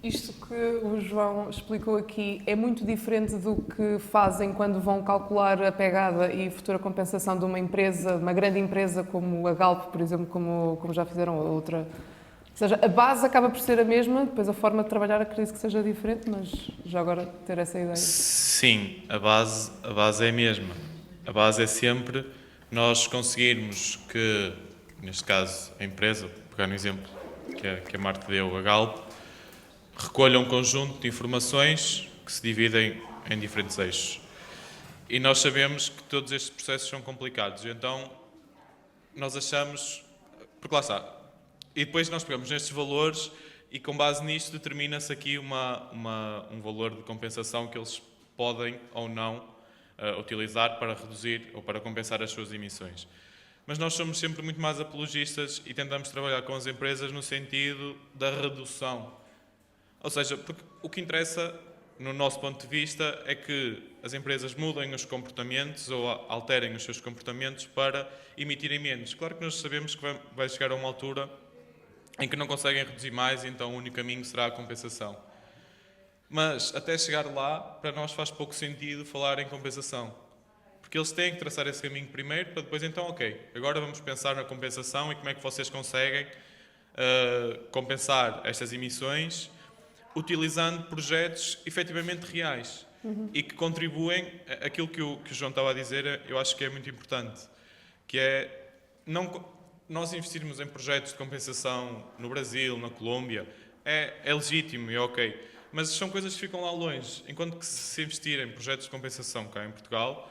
isto que o João explicou aqui é muito diferente do que fazem quando vão calcular a pegada e futura compensação de uma empresa, de uma grande empresa como a Galp, por exemplo, como já fizeram a outra. Ou seja, a base acaba por ser a mesma, depois a forma de trabalhar acredito que seja diferente, mas já agora ter essa ideia. Sim, a base é a mesma. A base é sempre nós conseguirmos que, neste caso, a empresa, vou pegar no exemplo que a Marta deu, a Galp, recolha um conjunto de informações que se dividem em diferentes eixos. E nós sabemos que todos estes processos são complicados, então nós achamos, porque lá está, e depois nós pegamos nestes valores e com base nisto determina-se aqui um valor de compensação que eles podem ou não utilizar para reduzir ou para compensar as suas emissões. Mas nós somos sempre muito mais apologistas e tentamos trabalhar com as empresas no sentido da redução. Ou seja, porque o que interessa, no nosso ponto de vista, é que as empresas mudem os comportamentos ou alterem os seus comportamentos para emitirem menos. Claro que nós sabemos que vai chegar a uma altura em que não conseguem reduzir mais e então o único caminho será a compensação. Mas, até chegar lá, para nós faz pouco sentido falar em compensação. Porque eles têm que traçar esse caminho primeiro, para depois então, ok, agora vamos pensar na compensação e como é que vocês conseguem compensar estas emissões utilizando projetos efetivamente reais e que contribuem, aquilo que o João estava a dizer, eu acho que é muito importante, que é nós investirmos em projetos de compensação no Brasil, na Colômbia, é legítimo e é ok, mas são coisas que ficam lá longe, enquanto que se investir em projetos de compensação cá em Portugal,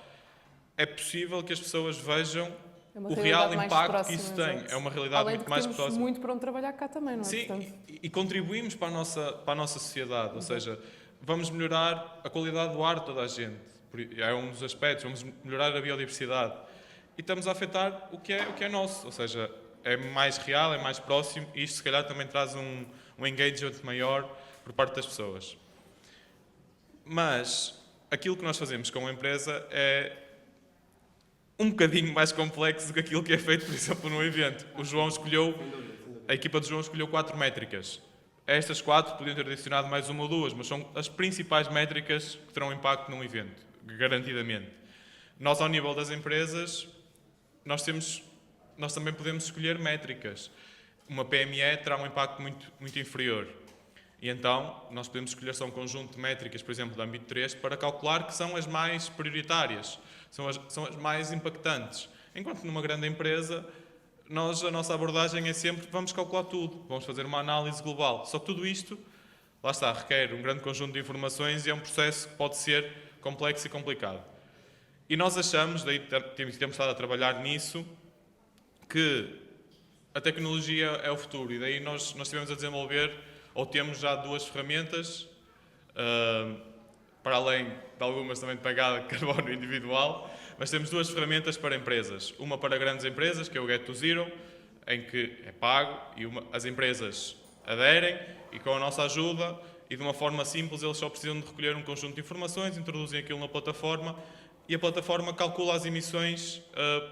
é possível que as pessoas vejam o real impacto que isso tem. É uma realidade além muito mais próxima. próxima. Muito para onde trabalhar cá também, não é? Sim, Portanto... e contribuímos para a nossa sociedade, ou seja, vamos melhorar a qualidade do ar de toda a gente, é um dos aspectos, vamos melhorar a biodiversidade e estamos a afetar o que é nosso, ou seja, é mais real, é mais próximo e isto se calhar também traz um engagement maior por parte das pessoas. Mas aquilo que nós fazemos com a empresa é um bocadinho mais complexo do que aquilo que é feito, por exemplo, num evento. A equipa de João escolheu 4 métricas. Estas 4 podiam ter adicionado mais uma ou duas, mas são as principais métricas que terão impacto num evento, garantidamente. Nós, ao nível das empresas, nós também podemos escolher métricas. Uma PME terá um impacto muito inferior. E então, nós podemos escolher só um conjunto de métricas, por exemplo, do âmbito 3, para calcular que são as mais prioritárias, são as mais impactantes. Enquanto numa grande empresa, a nossa abordagem é sempre vamos calcular tudo, vamos fazer uma análise global. Só que tudo isto, lá está, requer um grande conjunto de informações e é um processo que pode ser complexo e complicado. E nós achamos, daí temos estado a trabalhar nisso, que a tecnologia é o futuro e daí nós estivemos a desenvolver ou temos já 2 ferramentas, para além de algumas também de pegada de carbono individual, mas temos 2 ferramentas para empresas. Uma para grandes empresas, que é o Get to Zero, em que é pago e as empresas aderem e com a nossa ajuda e de uma forma simples eles só precisam de recolher um conjunto de informações, introduzem aquilo na plataforma e a plataforma calcula as emissões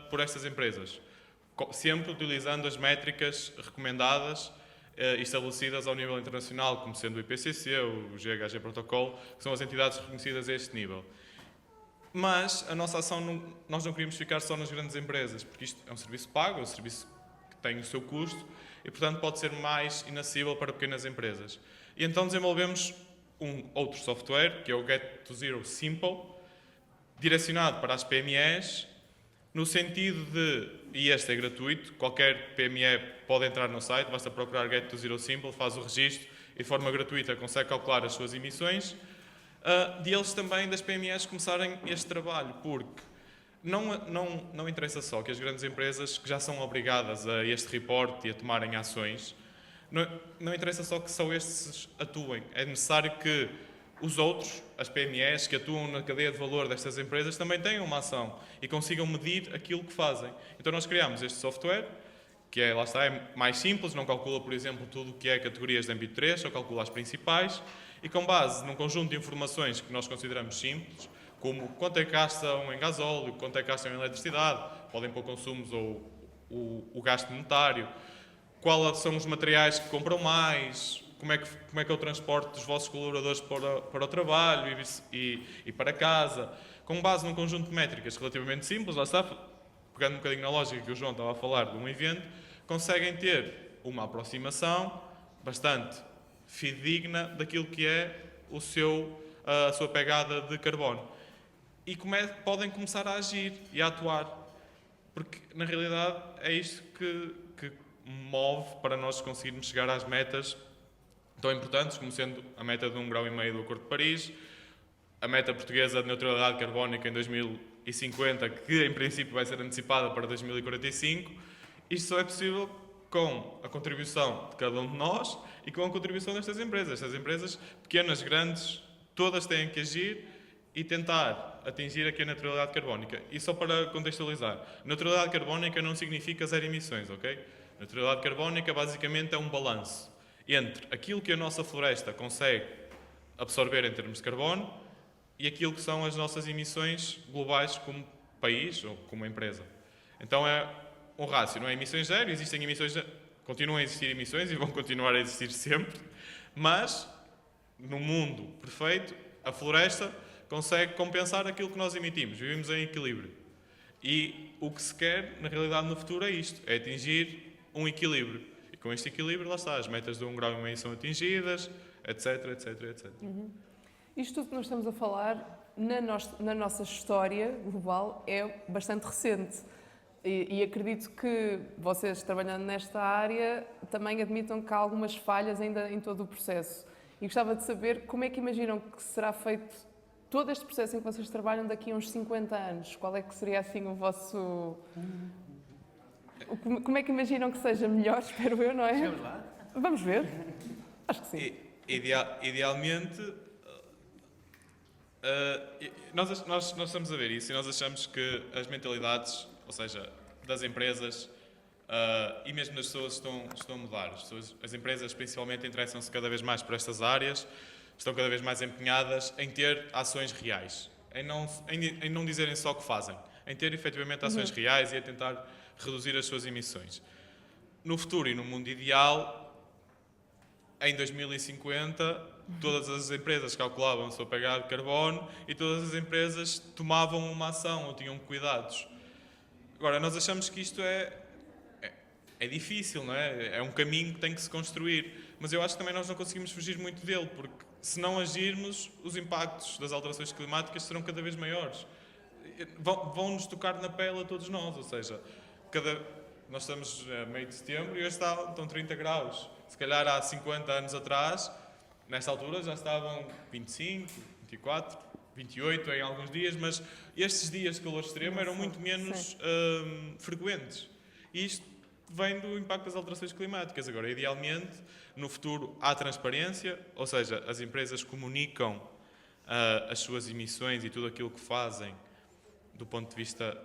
por estas empresas, sempre utilizando as métricas recomendadas estabelecidas ao nível internacional, como sendo o IPCC, o GHG Protocol, que são as entidades reconhecidas a este nível. Mas a nossa ação, nós não queríamos ficar só nas grandes empresas, porque isto é um serviço pago, é um serviço que tem o seu custo e, portanto, pode ser mais inacessível para pequenas empresas. E então desenvolvemos outro software, que é o Get to Zero Simple, direcionado para as PMEs, no sentido de, e este é gratuito, qualquer PME pode entrar no site, basta procurar Get to Zero Simple, faz o registro e de forma gratuita consegue calcular as suas emissões, de eles também, das PMEs, começarem este trabalho, porque não interessa só que as grandes empresas que já são obrigadas a este reporte e a tomarem ações, não interessa só que só estes atuem, é necessário que os outros, as PMEs que atuam na cadeia de valor destas empresas, também tenham uma ação e consigam medir aquilo que fazem. Então nós criámos este software, que é, lá está, é mais simples, não calcula, por exemplo, tudo o que é categorias de âmbito 3, só calcula as principais, e com base num conjunto de informações que nós consideramos simples, como quanto é que gastam em gasóleo, quanto é que gastam em eletricidade, podem pôr consumos ou o gasto monetário, quais são os materiais que compram mais, como é que é o transporte dos vossos colaboradores para o trabalho e para casa, com base num conjunto de métricas relativamente simples, lá está, pegando um bocadinho na lógica que o João estava a falar de um evento, conseguem ter uma aproximação bastante fidedigna daquilo que é a sua pegada de carbono. E podem começar a agir e a atuar. Porque, na realidade, é isto que move para nós conseguirmos chegar às metas tão importantes, como sendo a meta de 1,5 graus do Acordo de Paris, a meta portuguesa de neutralidade carbónica em 2050, que em princípio vai ser antecipada para 2045. Isto só é possível com a contribuição de cada um de nós e com a contribuição destas empresas. Estas empresas, pequenas, grandes, todas têm que agir e tentar atingir aqui a neutralidade carbónica. E só para contextualizar, neutralidade carbónica não significa zero emissões, ok? Neutralidade carbónica basicamente é um balanço entre aquilo que a nossa floresta consegue absorver em termos de carbono e aquilo que são as nossas emissões globais como país ou como empresa. Então é um rácio, não é emissões zero, existem emissões, continuam a existir emissões e vão continuar a existir sempre, mas no mundo perfeito, a floresta consegue compensar aquilo que nós emitimos, vivemos em equilíbrio. E o que se quer, na realidade, no futuro é isto, é atingir um equilíbrio. E com este equilíbrio, lá está, as metas de 1,5 graus são atingidas, etc, etc, etc. Isto tudo que nós estamos a falar, na nossa história global, é bastante recente. E acredito que vocês, trabalhando nesta área, também admitam que há algumas falhas ainda em todo o processo. E gostava de saber como é que imaginam que será feito todo este processo em que vocês trabalham daqui a uns 50 anos. Qual é que seria, assim, o vosso... Como é que imaginam que seja melhor, espero eu, não é? Chegamos lá? Vamos ver. Acho que sim. Idealmente, nós estamos a ver isso e nós achamos que as mentalidades, ou seja, das empresas e mesmo das pessoas estão a mudar. As empresas principalmente interessam-se cada vez mais por estas áreas, estão cada vez mais empenhadas em ter ações reais, em não dizerem só o que fazem, em ter efetivamente ações reais e a tentar reduzir as suas emissões. No futuro e no mundo ideal, em 2050, todas as empresas calculavam a sua pegada de carbono e todas as empresas tomavam uma ação ou tinham cuidados. Agora, nós achamos que isto é difícil, não é? É um caminho que tem que se construir, mas eu acho que também nós não conseguimos fugir muito dele, porque se não agirmos, os impactos das alterações climáticas serão cada vez maiores. Vão-nos tocar na pele a todos nós, ou seja, nós estamos a meio de setembro e hoje estão 30 graus. Se calhar há 50 anos atrás, nesta altura já estavam 25, 24, 28 em alguns dias, mas estes dias de calor extremo eram muito menos frequentes. E isto vem do impacto das alterações climáticas. Agora, idealmente, no futuro há transparência, ou seja, as empresas comunicam as suas emissões e tudo aquilo que fazem do ponto de vista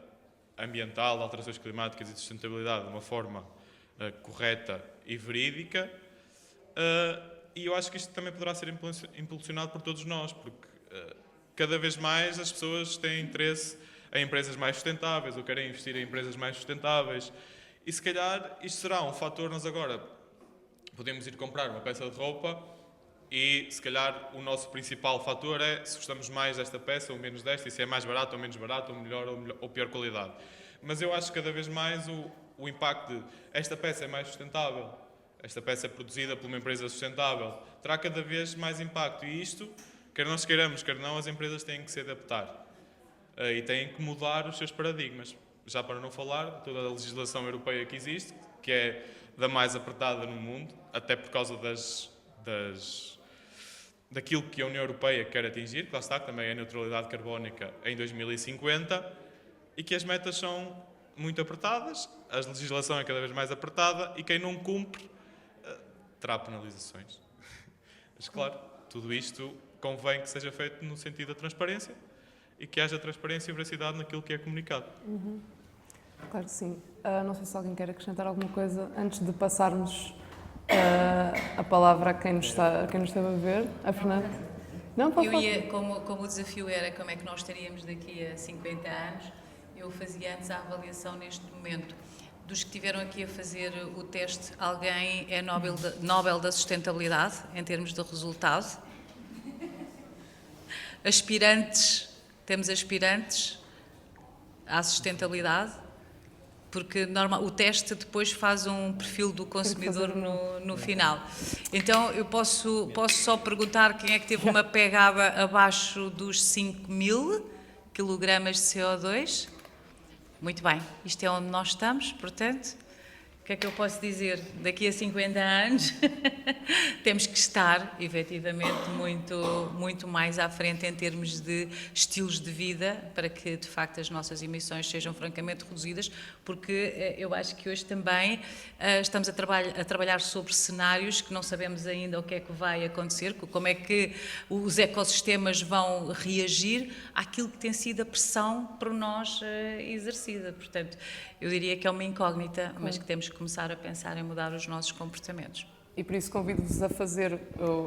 ambiental, de alterações climáticas e de sustentabilidade de uma forma correta e verídica. E eu acho que isto também poderá ser impulsionado por todos nós, porque cada vez mais as pessoas têm interesse em empresas mais sustentáveis ou querem investir em empresas mais sustentáveis. E se calhar isto será um fator, nós agora podemos ir comprar uma peça de roupa e se calhar o nosso principal fator é se gostamos mais desta peça ou menos desta, e se é mais barato ou menos barato, ou melhor ou pior qualidade. Mas eu acho que cada vez mais o impacto de esta peça é mais sustentável, esta peça é produzida por uma empresa sustentável, terá cada vez mais impacto. E isto, quer nós queiramos, quer não, as empresas têm que se adaptar e têm que mudar os seus paradigmas. Já para não falar toda a legislação europeia que existe, que é da mais apertada no mundo, até por causa daquilo que a União Europeia quer atingir, que lá está, que também é a neutralidade carbónica em 2050, e que as metas são muito apertadas, a legislação é cada vez mais apertada e quem não cumpre terá penalizações. Mas claro, tudo isto convém que seja feito no sentido da transparência e que haja transparência e veracidade naquilo que é comunicado. Claro que sim. Não sei se alguém quer acrescentar alguma coisa antes de passarmos a palavra a quem nos esteve a ver. A Fernanda? Não, pode falar. Como o desafio era como é que nós estaríamos daqui a 50 anos, eu fazia antes a avaliação neste momento. Dos que estiveram aqui a fazer o teste, alguém é Nobel da Sustentabilidade, em termos de resultado? Temos aspirantes à sustentabilidade? Porque o teste depois faz um perfil do consumidor no final. Então, eu posso só perguntar quem é que teve uma pegada abaixo dos 5.000 kg de CO2? Muito bem, isto é onde nós estamos, portanto, o que é que eu posso dizer? Daqui a 50 anos temos que estar, efetivamente, muito mais à frente em termos de estilos de vida para que, de facto, as nossas emissões sejam francamente reduzidas, porque eu acho que hoje também estamos a trabalhar sobre cenários que não sabemos ainda o que é que vai acontecer, como é que os ecossistemas vão reagir àquilo que tem sido a pressão por nós exercida. Portanto, eu diria que é uma incógnita, mas que temos que começar a pensar em mudar os nossos comportamentos. E por isso convido-vos a fazer,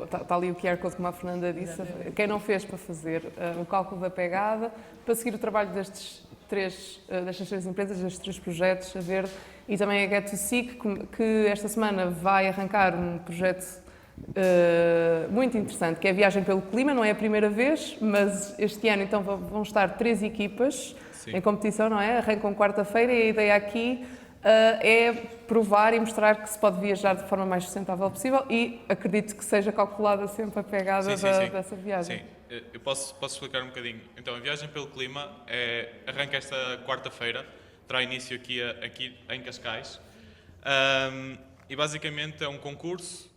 está ali o QR Code, como a Fernanda disse, quem não fez para fazer o cálculo da pegada, para seguir o trabalho destas três empresas, destes 3 projetos, a Verde, e também a Get2See, que esta semana vai arrancar um projeto muito interessante, que é a Viagem pelo Clima. Não é a primeira vez, mas este ano então vão estar 3 equipas em competição, não é? Arrancam quarta-feira e a ideia aqui é provar e mostrar que se pode viajar de forma mais sustentável possível, e acredito que seja calculada sempre a pegada dessa viagem. Sim, eu posso explicar um bocadinho. Então, a Viagem pelo Clima arranca esta quarta-feira, terá início aqui em Cascais, e basicamente é um concurso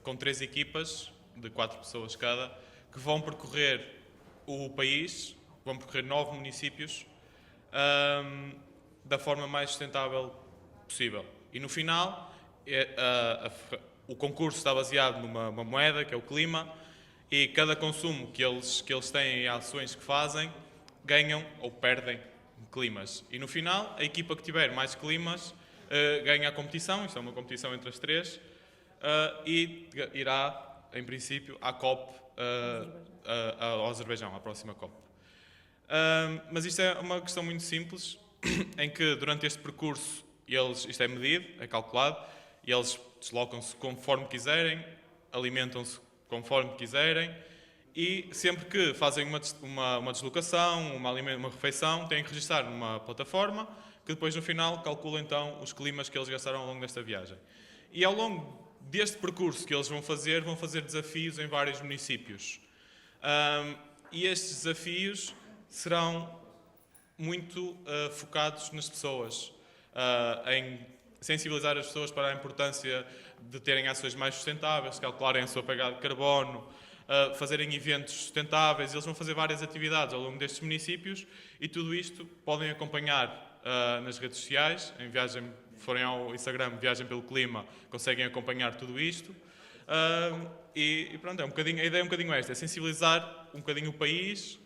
com 3 equipas, de 4 pessoas cada, que vão percorrer o país, vão percorrer 9 municípios, da forma mais sustentável possível. E no final, o concurso está baseado numa moeda, que é o clima, e cada consumo que eles têm e ações que fazem, ganham ou perdem climas. E no final, a equipa que tiver mais climas ganha a competição. Isto é uma competição entre as 3, e irá, em princípio, à COP, ao Azerbaijão, à próxima COP. Mas isto é uma questão muito simples, em que durante este percurso isto é medido, é calculado, e eles deslocam-se conforme quiserem, alimentam-se conforme quiserem, e sempre que fazem uma deslocação, uma refeição, têm que registrar numa plataforma, que depois no final calcula então os climas que eles gastaram ao longo desta viagem. E ao longo deste percurso que eles vão fazer desafios em vários municípios. E estes desafios serão muito focados nas pessoas, em sensibilizar as pessoas para a importância de terem ações mais sustentáveis, calcularem a sua pegada de carbono, fazerem eventos sustentáveis. Eles vão fazer várias atividades ao longo destes municípios, e tudo isto podem acompanhar nas redes sociais. Forem ao Instagram, Viagem pelo Clima, conseguem acompanhar tudo isto. E pronto, a ideia é um bocadinho esta, é sensibilizar um bocadinho o país,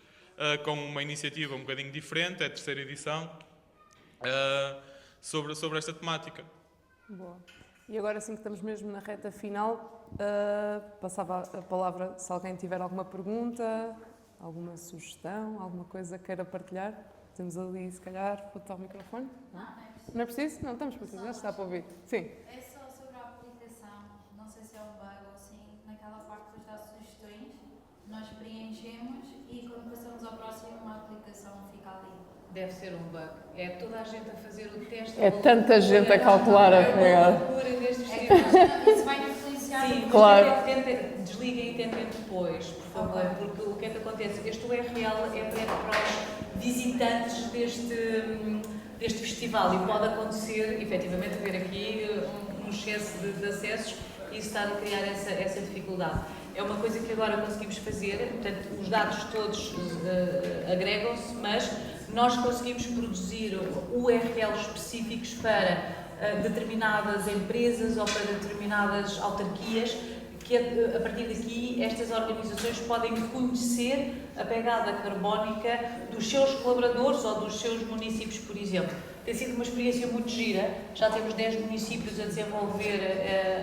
com uma iniciativa um bocadinho diferente, é a 3ª edição, sobre esta temática. Boa. E agora sim que estamos mesmo na reta final, passava a palavra se alguém tiver alguma pergunta, alguma sugestão, alguma coisa que queira partilhar. Temos ali, se calhar, vou botar o microfone. Não é preciso? Não, estamos para já está para ouvir. Sim. É só sobre a aplicação, não sei se é um bug ou assim, naquela parte que dá sugestões, nós preenchemos e quando passamos ao próximo a aplicação fica ali. Deve ser um bug. É toda a gente a fazer o teste. É tanta gente a calcular a pegada. Isso vai influenciar. Sim, claro. Desliguem e tentem depois, por favor, porque o que é que acontece? Este URL é para os visitantes deste festival, e pode acontecer, efetivamente, haver aqui um excesso de acessos e isso estar a criar essa dificuldade. É uma coisa que agora conseguimos fazer, portanto, os dados todos agregam-se, mas nós conseguimos produzir URLs específicos para determinadas empresas ou para determinadas autarquias, que a partir daqui estas organizações podem conhecer a pegada carbónica dos seus colaboradores ou dos seus municípios, por exemplo. Tem sido uma experiência muito gira, já temos 10 municípios a desenvolver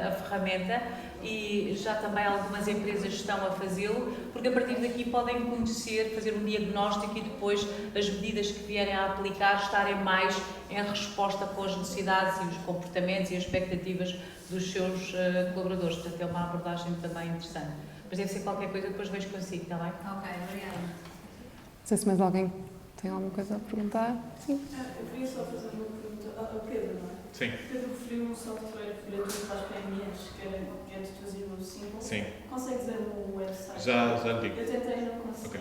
a ferramenta e já também algumas empresas estão a fazê-lo, porque a partir daqui podem conhecer, fazer um diagnóstico e depois as medidas que vierem a aplicar estarem mais em resposta com as necessidades e os comportamentos e as expectativas dos seus colaboradores. Portanto, é uma abordagem também interessante. Mas deve ser qualquer coisa, depois vejo consigo, está bem? Ok, obrigada. Não sei se mais alguém tem alguma coisa a perguntar. Sim. Eu queria só fazer uma pergunta ao Pedro, não é? Sim. Pedro referiu um software gratuito para as PMEs, que era Get2Zero Simple. Sim. Consegue dizer o website? Já digo. Eu tentei e não consegui. Ok.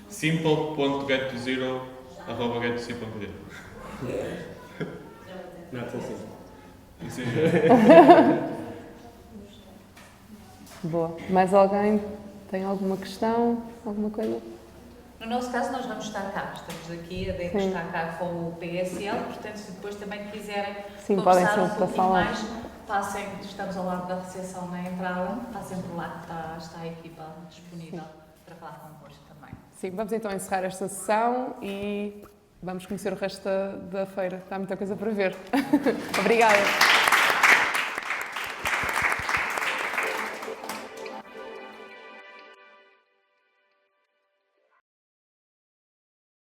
simple.get2zero@get2c.pt. Não, estou assim. Isso é Boa. Mais alguém tem alguma questão? Alguma coisa? No nosso caso, nós vamos estar cá. Estamos aqui, a DEC Sim. está cá com o PSL, portanto, se depois também quiserem Sim, podem conversar um sempre pouquinho passar lá. mais, passem, estamos ao lado da recepção na entrada, passem por lá, está a equipa disponível para falar convosco também. Sim, vamos então encerrar esta sessão e vamos conhecer o resto da feira. Está muita coisa para ver. Obrigada.